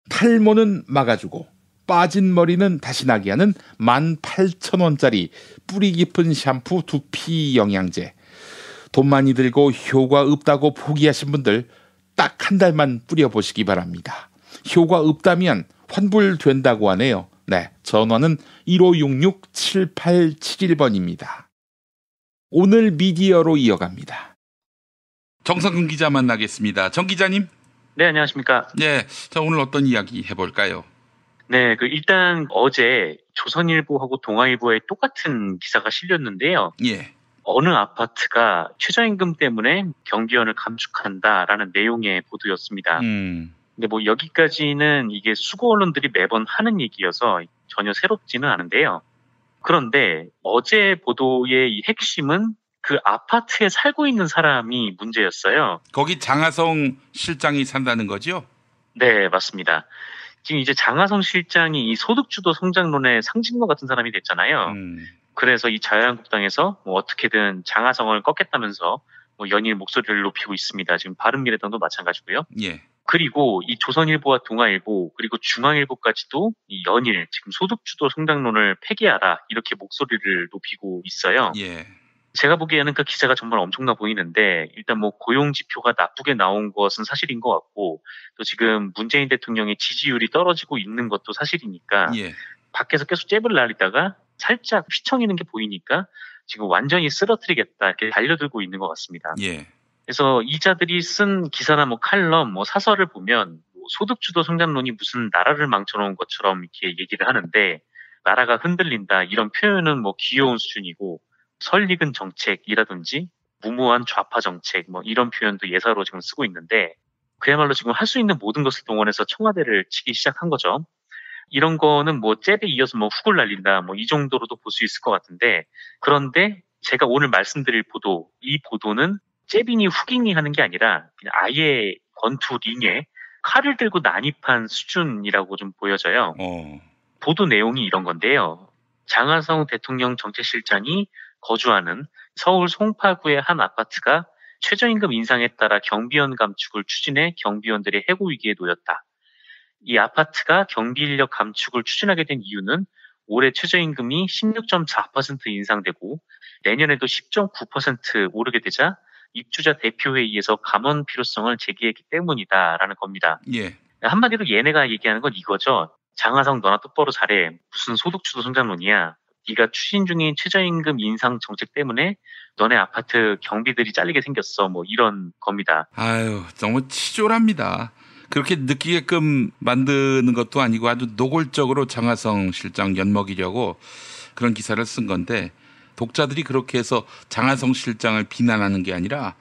Speaker 2: 탈모는 막아주고 빠진 머리는 다시 나게 하는 18,000원짜리 뿌리 깊은 샴푸 두피 영양제. 돈 많이 들고 효과 없다고 포기하신 분들 딱 한 달만 뿌려보시기 바랍니다. 효과 없다면 환불된다고 하네요. 네, 전화는 1566-7871번입니다. 오늘 미디어로 이어갑니다. 정상근 기자 만나겠습니다. 정 기자님.
Speaker 28: 네, 안녕하십니까.
Speaker 2: 네, 자 오늘 어떤 이야기 해볼까요?
Speaker 28: 네, 일단 어제 조선일보하고 동아일보에 똑같은 기사가 실렸는데요.
Speaker 2: 예.
Speaker 28: 어느 아파트가 최저임금 때문에 경비원을 감축한다라는 내용의 보도였습니다. 근데 뭐 여기까지는 이게 수고 언론들이 매번 하는 얘기여서 전혀 새롭지는 않은데요. 그런데 어제 보도의 이 핵심은 그 아파트에 살고 있는 사람이 문제였어요.
Speaker 2: 거기 장하성 실장이 산다는 거죠?
Speaker 28: 네, 맞습니다. 지금 이제 장하성 실장이 이 소득주도 성장론의 상징과 같은 사람이 됐잖아요. 그래서 이 자유한국당에서 뭐 어떻게든 장하성을 꺾겠다면서 뭐 연일 목소리를 높이고 있습니다. 지금 바른미래당도 마찬가지고요.
Speaker 2: 예.
Speaker 28: 그리고 이 조선일보와 동아일보 그리고 중앙일보까지도 이 연일 지금 소득주도 성장론을 폐기하라 이렇게 목소리를 높이고 있어요.
Speaker 2: 예.
Speaker 28: 제가 보기에는 그 기사가 정말 엄청나 보이는데 일단 뭐 고용 지표가 나쁘게 나온 것은 사실인 것 같고 또 지금 문재인 대통령의 지지율이 떨어지고 있는 것도 사실이니까
Speaker 2: 예.
Speaker 28: 밖에서 계속 잽을 날리다가 살짝 휘청이는 게 보이니까 지금 완전히 쓰러뜨리겠다 이렇게 달려들고 있는 것 같습니다.
Speaker 2: 예.
Speaker 28: 그래서 이자들이 쓴 기사나 뭐 칼럼, 뭐 사설을 보면 소득주도 성장론이 무슨 나라를 망쳐놓은 것처럼 이렇게 얘기를 하는데 나라가 흔들린다 이런 표현은 뭐 귀여운 수준이고 설익은 정책이라든지 무모한 좌파 정책 뭐 이런 표현도 예사로 지금 쓰고 있는데 그야말로 지금 할 수 있는 모든 것을 동원해서 청와대를 치기 시작한 거죠. 이런 거는 뭐 잽에 이어서 뭐 훅을 날린다 뭐 이 정도로도 볼 수 있을 것 같은데 그런데 제가 오늘 말씀드릴 보도 이 보도는 잽이니 훅이니 하는 게 아니라 그냥 아예 권투 링에 칼을 들고 난입한 수준이라고 좀 보여져요. 보도 내용이 이런 건데요. 장하성 대통령 정책실장이 거주하는 서울 송파구의 한 아파트가 최저임금 인상에 따라 경비원 감축을 추진해 경비원들의 해고 위기에 놓였다. 이 아파트가 경비 인력 감축을 추진하게 된 이유는 올해 최저임금이 16.4% 인상되고 내년에도 10.9% 오르게 되자 입주자 대표회의에서 감원 필요성을 제기했기 때문이다라는 겁니다.
Speaker 2: 예.
Speaker 28: 한마디로 얘네가 얘기하는 건 이거죠. 장하성 너나 똑바로 잘해. 무슨 소득주도 성장론이야. 네가 추진 중인 최저임금 인상 정책 때문에 너네 아파트 경비들이 잘리게 생겼어. 뭐 이런 겁니다.
Speaker 2: 아유, 정말 치졸합니다. 그렇게 느끼게끔 만드는 것도 아니고 아주 노골적으로 장하성 실장 엿먹이려고 그런 기사를 쓴 건데 독자들이 그렇게 해서 장하성 실장을 비난하는 게 아니라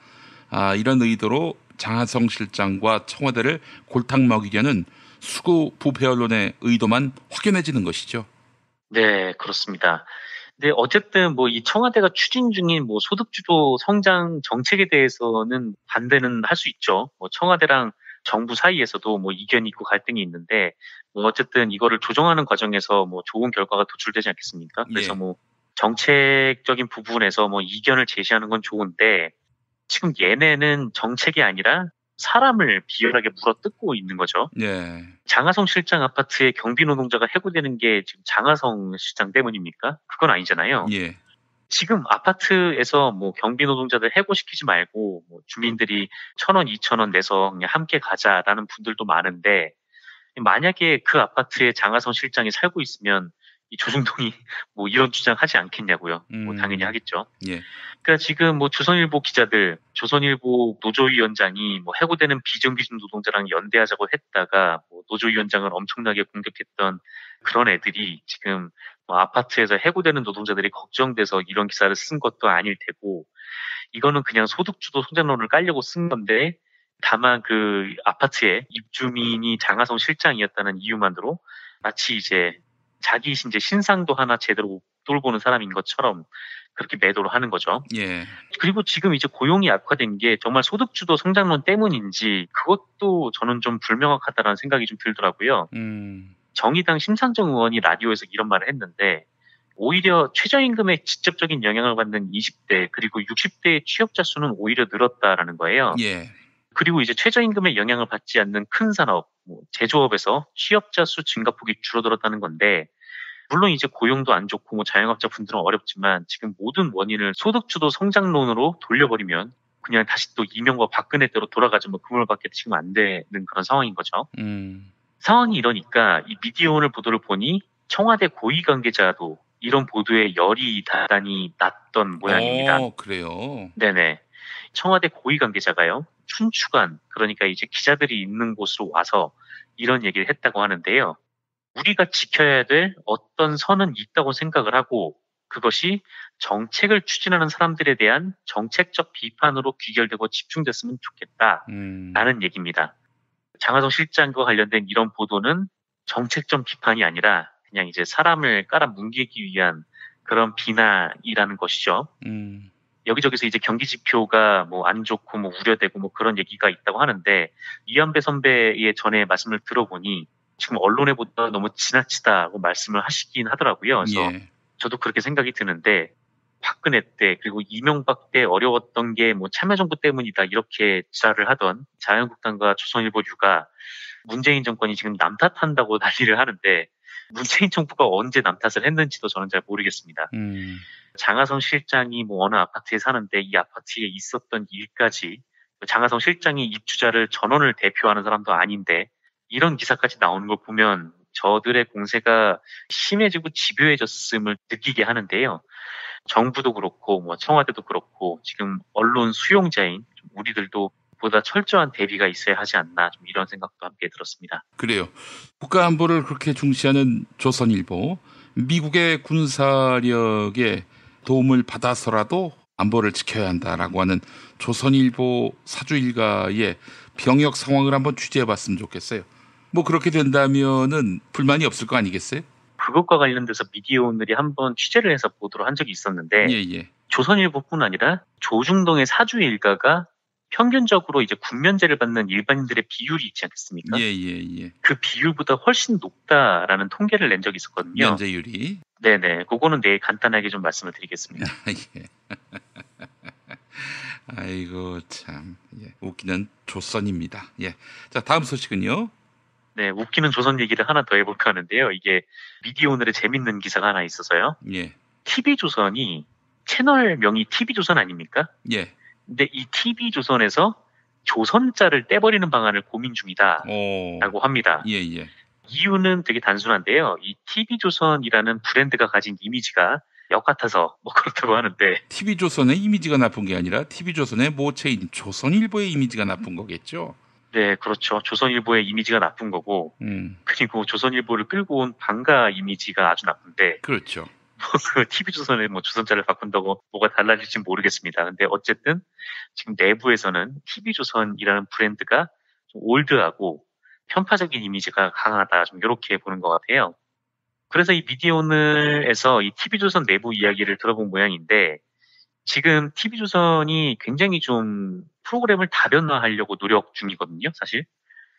Speaker 2: 이런 의도로 장하성 실장과 청와대를 골탕 먹이려는 수구 부패 언론의 의도만 확연해지는 것이죠.
Speaker 28: 네, 그렇습니다. 근데 어쨌든 뭐 이 청와대가 추진 중인 뭐 소득주도 성장 정책에 대해서는 반대는 할 수 있죠. 뭐 청와대랑 정부 사이에서도 뭐 이견이 있고 갈등이 있는데 뭐 어쨌든 이거를 조정하는 과정에서 뭐 좋은 결과가 도출되지 않겠습니까? 그래서 뭐 정책적인 부분에서 뭐 이견을 제시하는 건 좋은데 지금 얘네는 정책이 아니라 사람을 비열하게 물어뜯고 있는 거죠.
Speaker 2: 예.
Speaker 28: 장하성 실장 아파트에 경비 노동자가 해고되는 게 지금 장하성 실장 때문입니까? 그건 아니잖아요.
Speaker 2: 예.
Speaker 28: 지금 아파트에서 뭐 경비 노동자들 해고시키지 말고 뭐 주민들이 1,000원, 2,000원 내서 그냥 함께 가자라는 분들도 많은데 만약에 그 아파트에 장하성 실장이 살고 있으면 이 조중동이 뭐 이런 주장하지 않겠냐고요. 뭐 당연히 하겠죠.
Speaker 2: 예.
Speaker 28: 그러니까 지금 뭐 조선일보 기자들, 조선일보 노조위원장이 뭐 해고되는 비정규직 노동자랑 연대하자고 했다가 뭐 노조위원장을 엄청나게 공격했던 그런 애들이 지금 뭐 아파트에서 해고되는 노동자들이 걱정돼서 이런 기사를 쓴 것도 아닐 테고 이거는 그냥 소득주도 성장론을 깔려고 쓴 건데 다만 그 아파트의 입주민이 장하성 실장이었다는 이유만으로 마치 이제 자기 이제 신상도 하나 제대로 못 돌보는 사람인 것처럼 그렇게 매도를 하는 거죠.
Speaker 2: 예.
Speaker 28: 그리고 지금 이제 고용이 악화된 게 정말 소득주도 성장론 때문인지 그것도 저는 좀 불명확하다라는 생각이 좀 들더라고요. 정의당 심상정 의원이 라디오에서 이런 말을 했는데 오히려 최저임금에 직접적인 영향을 받는 20대 그리고 60대의 취업자 수는 오히려 늘었다라는 거예요.
Speaker 2: 예.
Speaker 28: 그리고 이제 최저임금의 영향을 받지 않는 큰 산업, 뭐 제조업에서 취업자 수 증가폭이 줄어들었다는 건데 물론 이제 고용도 안 좋고 뭐 자영업자 분들은 어렵지만 지금 모든 원인을 소득주도 성장론으로 돌려버리면 그냥 다시 또 이명박 박근혜 때로 돌아가죠. 뭐 그물밖에 지금 안 되는 그런 상황인 거죠. 상황이 이러니까 이 미디어오늘 보도를 보니 청와대 고위 관계자도 이런 보도에 열이 대단히 났던 모양입니다.
Speaker 2: 그래요?
Speaker 28: 네네. 청와대 고위 관계자가요. 춘추관, 그러니까 이제 기자들이 있는 곳으로 와서 이런 얘기를 했다고 하는데요. 우리가 지켜야 될 어떤 선은 있다고 생각을 하고 그것이 정책을 추진하는 사람들에 대한 정책적 비판으로 귀결되고 집중됐으면 좋겠다라는 얘기입니다. 장하성 실장과 관련된 이런 보도는 정책적 비판이 아니라 그냥 이제 사람을 깔아뭉개기 위한 그런 비난이라는 것이죠. 여기저기서 이제 경기 지표가 뭐 안 좋고 뭐 우려되고 뭐 그런 얘기가 있다고 하는데 이한배 선배의 전에 말씀을 들어보니 지금 언론에 보다 너무 지나치다고 말씀을 하시긴 하더라고요. 그래서 저도 그렇게 생각이 드는데 박근혜 때 그리고 이명박 때 어려웠던 게 뭐 참여정부 때문이다 이렇게 지랄을 하던 자유한국당과 조선일보류가 문재인 정권이 지금 남 탓한다고 난리를 하는데 문재인 정부가 언제 남 탓을 했는지도 저는 잘 모르겠습니다. 장하성 실장이 뭐 어느 아파트에 사는데 이 아파트에 있었던 일까지 장하성 실장이 입주자를 전원을 대표하는 사람도 아닌데 이런 기사까지 나오는 걸 보면 저들의 공세가 심해지고 집요해졌음을 느끼게 하는데요. 정부도 그렇고 뭐 청와대도 그렇고 지금 언론 수용자인 우리들도 보다 철저한 대비가 있어야 하지 않나 좀 이런 생각도 함께 들었습니다.
Speaker 2: 그래요. 국가안보를 그렇게 중시하는 조선일보, 미국의 군사력에 도움을 받아서라도 안보를 지켜야 한다라고 하는 조선일보 사주일가의 병역 상황을 한번 취재해봤으면 좋겠어요. 뭐 그렇게 된다면은 불만이 없을 거 아니겠어요?
Speaker 28: 그것과 관련돼서 미디어오늘이 한번 취재를 해서 보도를 한 적이 있었는데 조선일보뿐 아니라 조중동의 사주일가가 평균적으로 이제 군면제를 받는 일반인들의 비율이 있지 않겠습니까? 그 비율보다 훨씬 높다라는 통계를 낸 적이 있었거든요.
Speaker 2: 면제율이.
Speaker 28: 네네. 그거는 내일 간단하게 좀 말씀을 드리겠습니다.
Speaker 2: 아이고 참 웃기는 조선입니다. 자, 다음 소식은요.
Speaker 28: 네, 웃기는 조선 얘기를 하나 더 해볼까 하는데요. 이게 미디어오늘에 재밌는 기사가 하나 있어서요. TV조선이 채널명이 TV조선 아닙니까? 근데 이 TV조선에서 조선자를 떼버리는 방안을 고민 중이다라고 합니다. 이유는 되게 단순한데요. 이 TV조선이라는 브랜드가 가진 이미지가 역 같아서 뭐 그렇다고 하는데
Speaker 2: TV조선의 이미지가 나쁜 게 아니라 TV조선의 모체인 조선일보의 이미지가 나쁜 거겠죠?
Speaker 28: 네, 그렇죠. 조선일보의 이미지가 나쁜 거고 그리고 조선일보를 끌고 온 방가 이미지가 아주 나쁜데
Speaker 2: 그렇죠.
Speaker 28: 그 TV조선에 뭐 조선자를 바꾼다고 뭐가 달라질지 모르겠습니다. 근데 어쨌든 지금 내부에서는 TV조선이라는 브랜드가 좀 올드하고 편파적인 이미지가 강하다. 좀 이렇게 보는 것 같아요. 그래서 이 미디어오늘에서 이 TV조선 내부 이야기를 들어본 모양인데 지금 TV조선이 굉장히 좀 프로그램을 다변화하려고 노력 중이거든요. 사실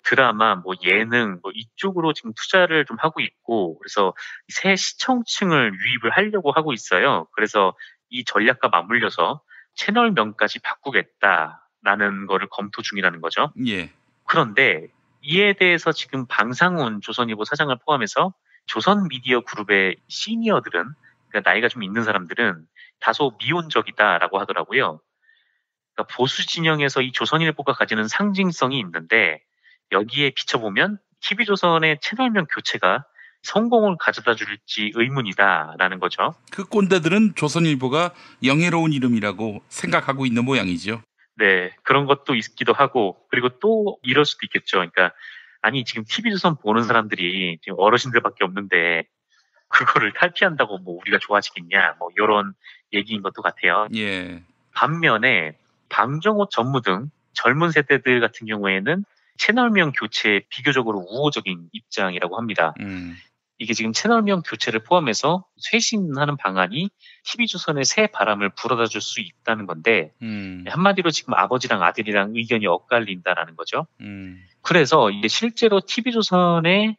Speaker 28: 드라마, 뭐 예능, 뭐 이쪽으로 지금 투자를 좀 하고 있고 그래서 새 시청층을 유입을 하려고 하고 있어요. 그래서 이 전략과 맞물려서 채널명까지 바꾸겠다라는 거를 검토 중이라는 거죠. 그런데 이에 대해서 지금 방상훈 조선일보 사장을 포함해서 조선미디어 그룹의 시니어들은 그러니까 나이가 좀 있는 사람들은 다소 미온적이다라고 하더라고요. 그러니까 보수 진영에서 이 조선일보가 가지는 상징성이 있는데 여기에 비춰보면 TV조선의 채널명 교체가 성공을 가져다 줄지 의문이다라는 거죠.
Speaker 2: 그 꼰대들은 조선일보가 영예로운 이름이라고 생각하고 있는 모양이죠.
Speaker 28: 네, 그런 것도 있기도 하고 그리고 또 이럴 수도 있겠죠. 그러니까 아니 지금 TV조선 보는 사람들이 지금 어르신들밖에 없는데 그거를 탈피한다고 뭐 우리가 좋아지겠냐 뭐 이런 얘기인 것도 같아요. 반면에 방정호 전무 등 젊은 세대들 같은 경우에는 채널명 교체에 비교적으로 우호적인 입장이라고 합니다. 이게 지금 채널명 교체를 포함해서 쇄신하는 방안이 TV조선의 새 바람을 불어다 줄 수 있다는 건데 한마디로 지금 아버지랑 아들이랑 의견이 엇갈린다라는 거죠. 그래서 이게 실제로 TV조선의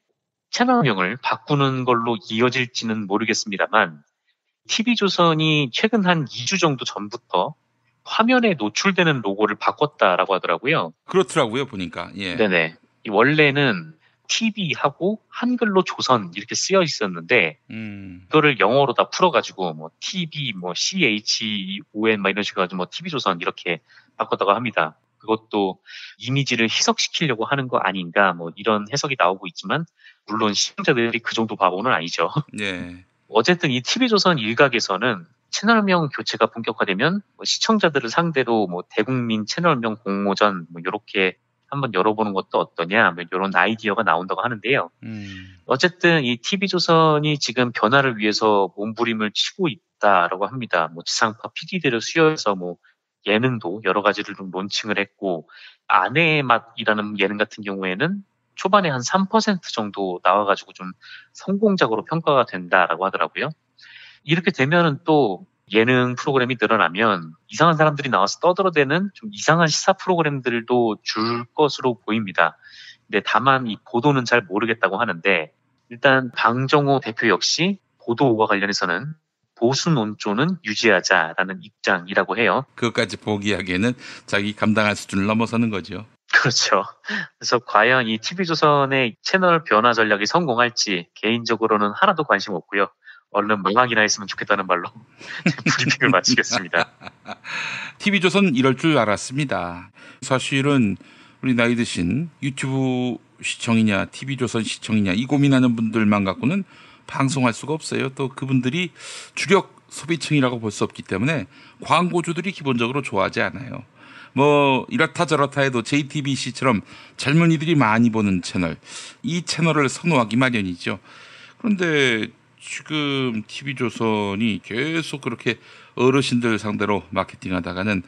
Speaker 28: 채널명을 바꾸는 걸로 이어질지는 모르겠습니다만 TV조선이 최근 한 2주 정도 전부터 화면에 노출되는 로고를 바꿨다라고 하더라고요.
Speaker 2: 그렇더라고요, 보니까.
Speaker 28: 네네. 원래는 TV하고 한글로 조선 이렇게 쓰여 있었는데 그거를 영어로 다 풀어가지고 뭐 TV, 뭐 CHON 막 이런 식으로 가지고 뭐 TV조선 이렇게 바꿨다고 합니다. 그것도 이미지를 희석시키려고 하는 거 아닌가 뭐 이런 해석이 나오고 있지만 물론 시청자들이 그 정도 바보는 아니죠. 어쨌든 이 TV조선 일각에서는 채널명 교체가 본격화되면 뭐 시청자들을 상대로 뭐 대국민 채널명 공모전 뭐 이렇게 한번 열어보는 것도 어떠냐 뭐 이런 아이디어가 나온다고 하는데요. 어쨌든 이 TV조선이 지금 변화를 위해서 몸부림을 치고 있다라고 합니다. 뭐 지상파 PD들을 수여해서 뭐 예능도 여러 가지를 좀 론칭을 했고 아내의 맛이라는 예능 같은 경우에는 초반에 한 3% 정도 나와가지고 좀 성공작으로 평가가 된다라고 하더라고요. 이렇게 되면은 또 예능 프로그램이 늘어나면 이상한 사람들이 나와서 떠들어대는 좀 이상한 시사 프로그램들도 줄 것으로 보입니다. 근데 다만 이 보도는 잘 모르겠다고 하는데 일단 방정호 대표 역시 보도와 관련해서는 보수 논조는 유지하자라는 입장이라고 해요.
Speaker 2: 그것까지 포기하기에는 자기 감당할 수준을 넘어서는 거죠.
Speaker 28: 그렇죠. 그래서 과연 이 TV조선의 채널 변화 전략이 성공할지 개인적으로는 하나도 관심 없고요. 얼른 망하기나 했으면 좋겠다는 말로 브리핑을 마치겠습니다.
Speaker 2: TV조선 이럴 줄 알았습니다. 사실은 우리 나이 드신 유튜브 시청이냐 TV조선 시청이냐 이 고민하는 분들만 갖고는 방송할 수가 없어요. 또 그분들이 주력 소비층이라고 볼 수 없기 때문에 광고주들이 기본적으로 좋아하지 않아요. 뭐 이렇다 저렇다 해도 JTBC처럼 젊은이들이 많이 보는 채널, 이 채널을 선호하기 마련이죠. 그런데 지금 TV조선이 계속 그렇게 어르신들 상대로 마케팅하다가는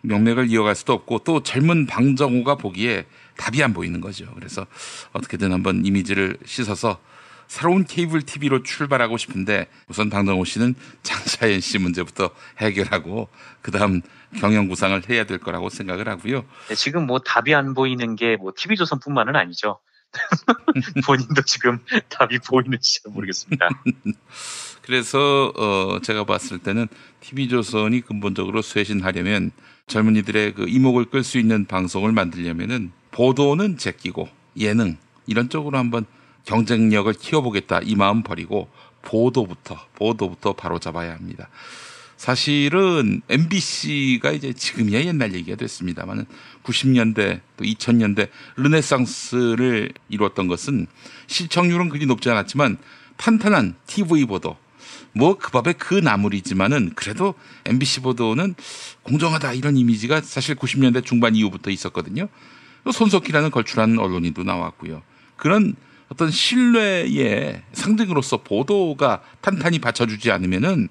Speaker 2: 명맥을 이어갈 수도 없고 또 젊은 방정호가 보기에 답이 안 보이는 거죠. 그래서 어떻게든 한번 이미지를 씻어서 새로운 케이블 TV로 출발하고 싶은데 우선 방정호 씨는 장차연 씨 문제부터 해결하고 그다음 경영 구상을 해야 될 거라고 생각을 하고요.
Speaker 28: 네, 지금 뭐 답이 안 보이는 게 뭐 TV조선뿐만은 아니죠. 본인도 지금 답이 보이는지 잘 모르겠습니다.
Speaker 2: 그래서 제가 봤을 때는 TV조선이 근본적으로 쇄신하려면 젊은이들의 그 이목을 끌 수 있는 방송을 만들려면은 보도는 제끼고 예능 이런 쪽으로 한번 경쟁력을 키워보겠다 이 마음 버리고 보도부터 바로 잡아야 합니다. 사실은 MBC가 이제 지금이야 옛날 얘기가 됐습니다만은 90년대 또 2000년대 르네상스를 이루었던 것은 시청률은 그리 높지 않았지만 탄탄한 TV 보도 뭐 그 밥에 그 나물이지만은 그래도 MBC 보도는 공정하다 이런 이미지가 사실 90년대 중반 이후부터 있었거든요. 또 손석희라는 걸출한 언론인도 나왔고요. 그런 어떤 신뢰의 상징으로서 보도가 탄탄히 받쳐주지 않으면은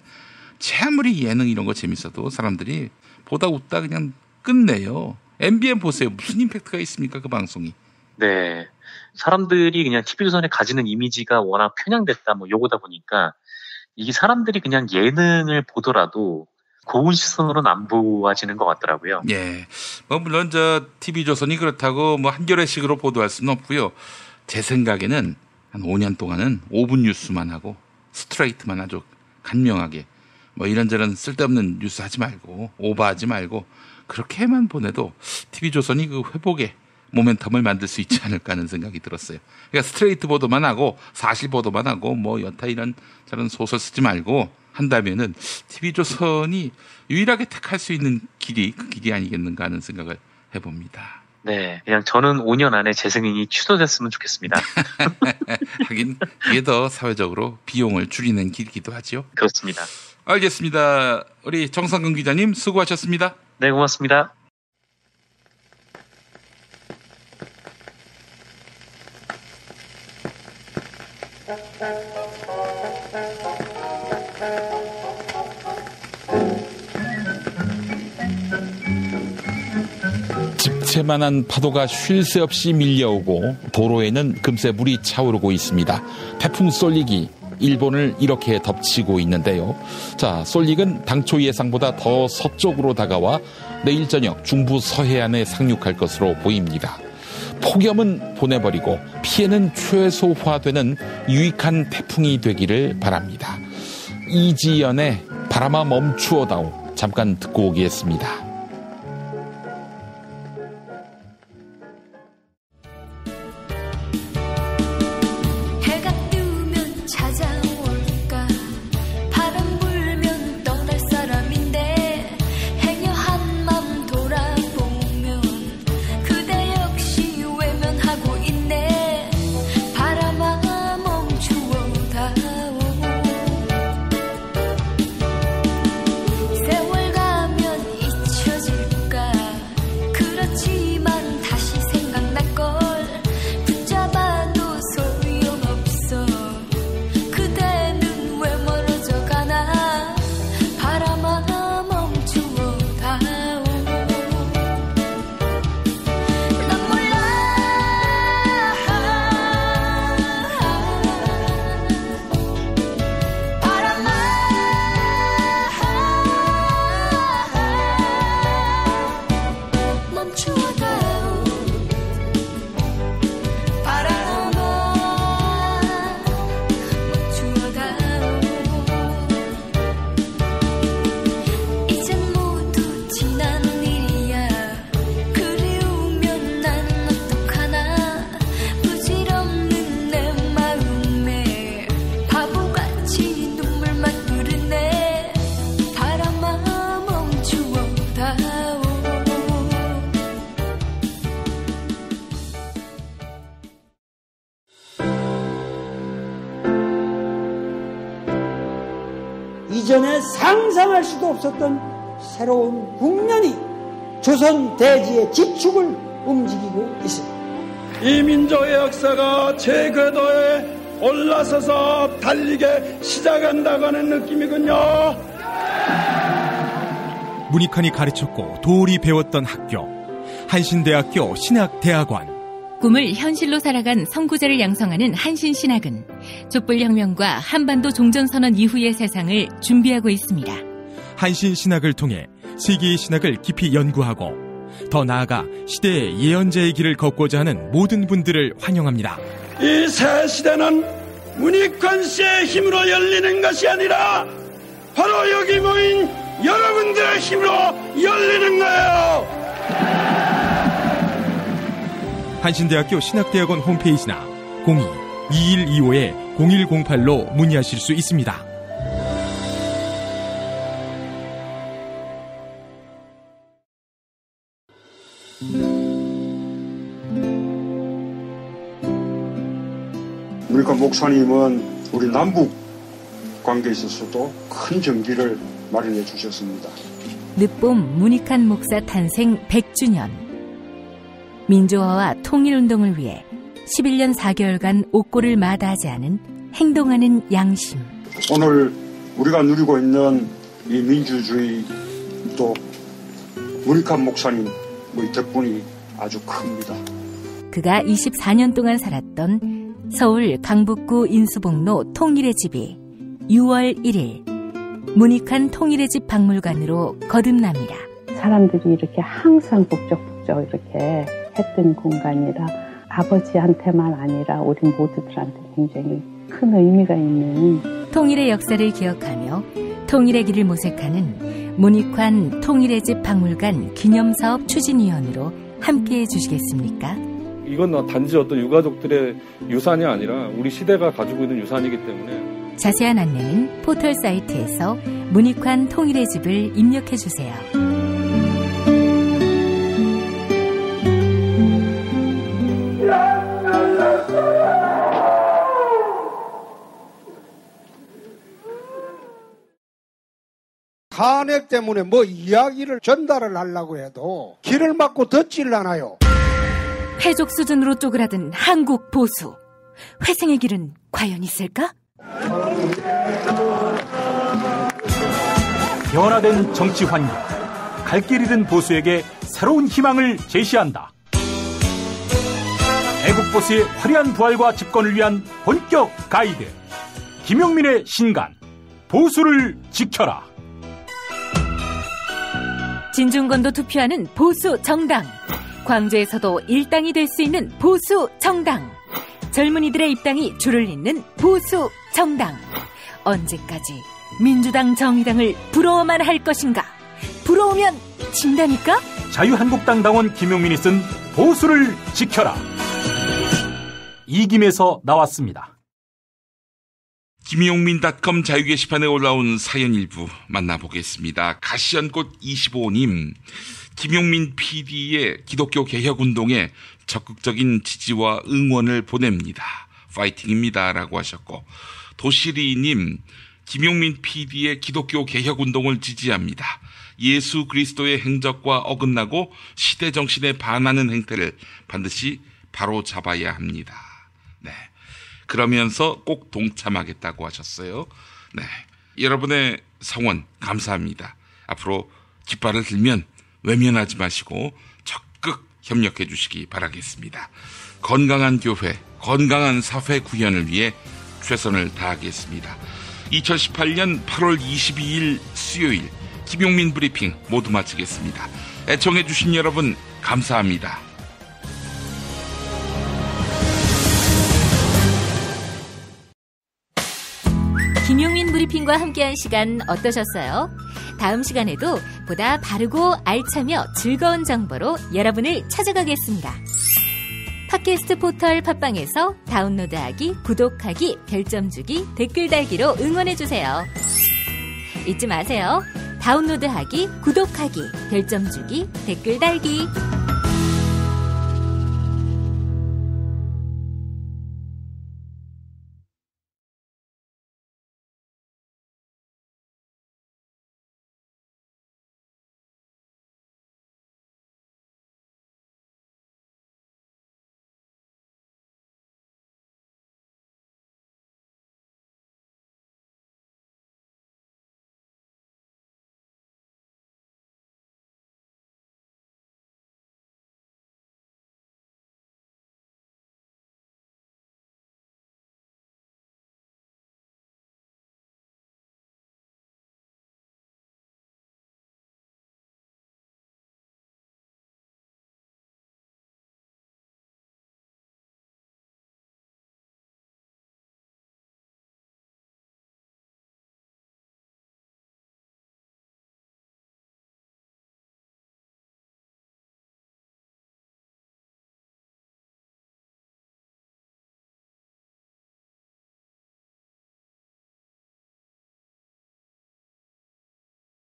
Speaker 2: 제 아무리 예능 이런 거 재밌어도 사람들이 보다 웃다 그냥 끝내요. MBN 보세요. 무슨 임팩트가 있습니까? 그 방송이.
Speaker 28: 네. 사람들이 그냥 TV조선에 가지는 이미지가 워낙 편향됐다 뭐 요거다 보니까 이게 사람들이 그냥 예능을 보더라도 고운 시선으로는 안 보아지는 것 같더라고요.
Speaker 2: 예. 뭐 물론 저 TV조선이 그렇다고 뭐 한겨레식으로 보도할 수는 없고요. 제 생각에는 한 5년 동안은 5분 뉴스만 하고 스트레이트만 아주 간명하게 뭐 이런저런 쓸데없는 뉴스 하지 말고 오버하지 말고 그렇게만 보내도 TV조선이 그 회복의 모멘텀을 만들 수 있지 않을까 하는 생각이 들었어요. 그러니까 스트레이트 보도만 하고 사실 보도만 하고 뭐 여타 이런 저런 소설 쓰지 말고 한다면은 TV조선이 유일하게 택할 수 있는 길이 그 길이 아니겠는가 하는 생각을 해봅니다.
Speaker 28: 네, 그냥 저는 5년 안에 재승인이 취소됐으면 좋겠습니다.
Speaker 2: 하긴 이게 더 사회적으로 비용을 줄이는 길이기도 하죠.
Speaker 28: 그렇습니다.
Speaker 2: 알겠습니다. 우리 정상근 기자님 수고하셨습니다.
Speaker 28: 네, 고맙습니다.
Speaker 2: 집채만한 파도가 쉴 새 없이 밀려오고 도로에는 금세 물이 차오르고 있습니다. 태풍 솔릭이 일본을 이렇게 덮치고 있는데요. 자, 솔릭은 당초 예상보다 더 서쪽으로 다가와 내일 저녁 중부 서해안에 상륙할 것으로 보입니다. 폭염은 보내버리고 피해는 최소화되는 유익한 태풍이 되기를 바랍니다. 이지연의 바람아 멈추어다오 잠깐 듣고 오겠습니다.
Speaker 8: 이전에 상상할 수도 없었던 새로운 국면이 조선 대지의 지축을 움직이고 있습니다.
Speaker 9: 이 민족의 역사가 제 궤도에 올라서서 달리게 시작한다고 하는 느낌이군요.
Speaker 3: 문익환이 가르쳤고 도울이 배웠던 학교, 한신대학교 신학대학원.
Speaker 10: 꿈을 현실로 살아간 선구자를 양성하는 한신신학은 촛불혁명과 한반도 종전선언 이후의 세상을 준비하고 있습니다.
Speaker 3: 한신신학을 통해 세계의 신학을 깊이 연구하고 더 나아가 시대의 예언자의 길을 걷고자 하는 모든 분들을 환영합니다.
Speaker 9: 이 새 시대는 문익환 씨의 힘으로 열리는 것이 아니라 바로 여기 모인 여러분들의 힘으로 열리는 거예요.
Speaker 3: 한신대학교 신학대학원 홈페이지나 02-2125-0108로 문의하실 수 있습니다.
Speaker 11: 문익환 목사님은 우리 남북 관계에 있어서도 큰 정기를 마련해 주셨습니다.
Speaker 10: 늦봄 문익환 목사 탄생 100주년. 민주화와 통일운동을 위해 11년 4개월간 옥고를 마다하지 않은 행동하는 양심.
Speaker 11: 오늘 우리가 누리고 있는 이 민주주의도 문익환 목사님 덕분이 아주 큽니다.
Speaker 10: 그가 24년 동안 살았던 서울 강북구 인수봉로 통일의 집이 6월 1일 문익환 통일의 집 박물관으로 거듭납니다.
Speaker 12: 사람들이 이렇게 항상 북적북적 이렇게 했던 공간이라 아버지한테만 아니라 우리 모두들한테 굉장히 큰 의미가 있는
Speaker 10: 통일의 역사를 기억하며 통일의 길을 모색하는 문익환 통일의 집 박물관 기념사업 추진위원으로 함께해 주시겠습니까?
Speaker 13: 이건 단지 어떤 유가족들의 유산이 아니라 우리 시대가 가지고 있는 유산이기 때문에
Speaker 10: 자세한 안내는 포털 사이트에서 문익환 통일의 집을 입력해 주세요.
Speaker 8: 탄핵 때문에 뭐 이야기를 전달을 하려고 해도 길을 막고 듣지를 않아요.
Speaker 10: 회족 수준으로 쪼그라든 한국 보수. 회생의 길은 과연 있을까?
Speaker 1: 변화된 정치 환경, 갈 길 잃은 보수에게 새로운 희망을 제시한다. 애국 보수의 화려한 부활과 집권을 위한 본격 가이드, 김용민의 신간, 보수를 지켜라.
Speaker 10: 진중권도 투표하는 보수 정당. 광주에서도 일당이 될 수 있는 보수 정당. 젊은이들의 입당이 줄을 잇는 보수 정당. 언제까지 민주당 정의당을 부러워만 할 것인가? 부러우면 진다니까?
Speaker 1: 자유한국당 당원 김용민이 쓴 보수를 지켜라. 이김에서 나왔습니다.
Speaker 2: 김용민.com 자유 게시판에 올라온 사연 일부 만나보겠습니다. 가시연꽃 25님, 김용민 PD의 기독교 개혁운동에 적극적인 지지와 응원을 보냅니다. 파이팅입니다. 라고 하셨고, 도시리님, 김용민 PD의 기독교 개혁운동을 지지합니다. 예수 그리스도의 행적과 어긋나고 시대 정신에 반하는 행태를 반드시 바로 잡아야 합니다. 네. 그러면서 꼭 동참하겠다고 하셨어요. 네. 여러분의 성원 감사합니다. 앞으로 깃발을 들면 외면하지 마시고 적극 협력해 주시기 바라겠습니다. 건강한 교회, 건강한 사회 구현을 위해 최선을 다하겠습니다. 2018년 8월 22일 수요일 김용민 브리핑 모두 마치겠습니다. 애청해 주신 여러분 감사합니다.
Speaker 10: 김용민 브리핑과 함께한 시간 어떠셨어요? 다음 시간에도 보다 바르고 알차며 즐거운 정보로 여러분을 찾아가겠습니다. 팟캐스트 포털 팟빵에서 다운로드하기, 구독하기, 별점 주기, 댓글 달기로 응원해주세요. 잊지 마세요. 다운로드하기, 구독하기, 별점 주기, 댓글 달기.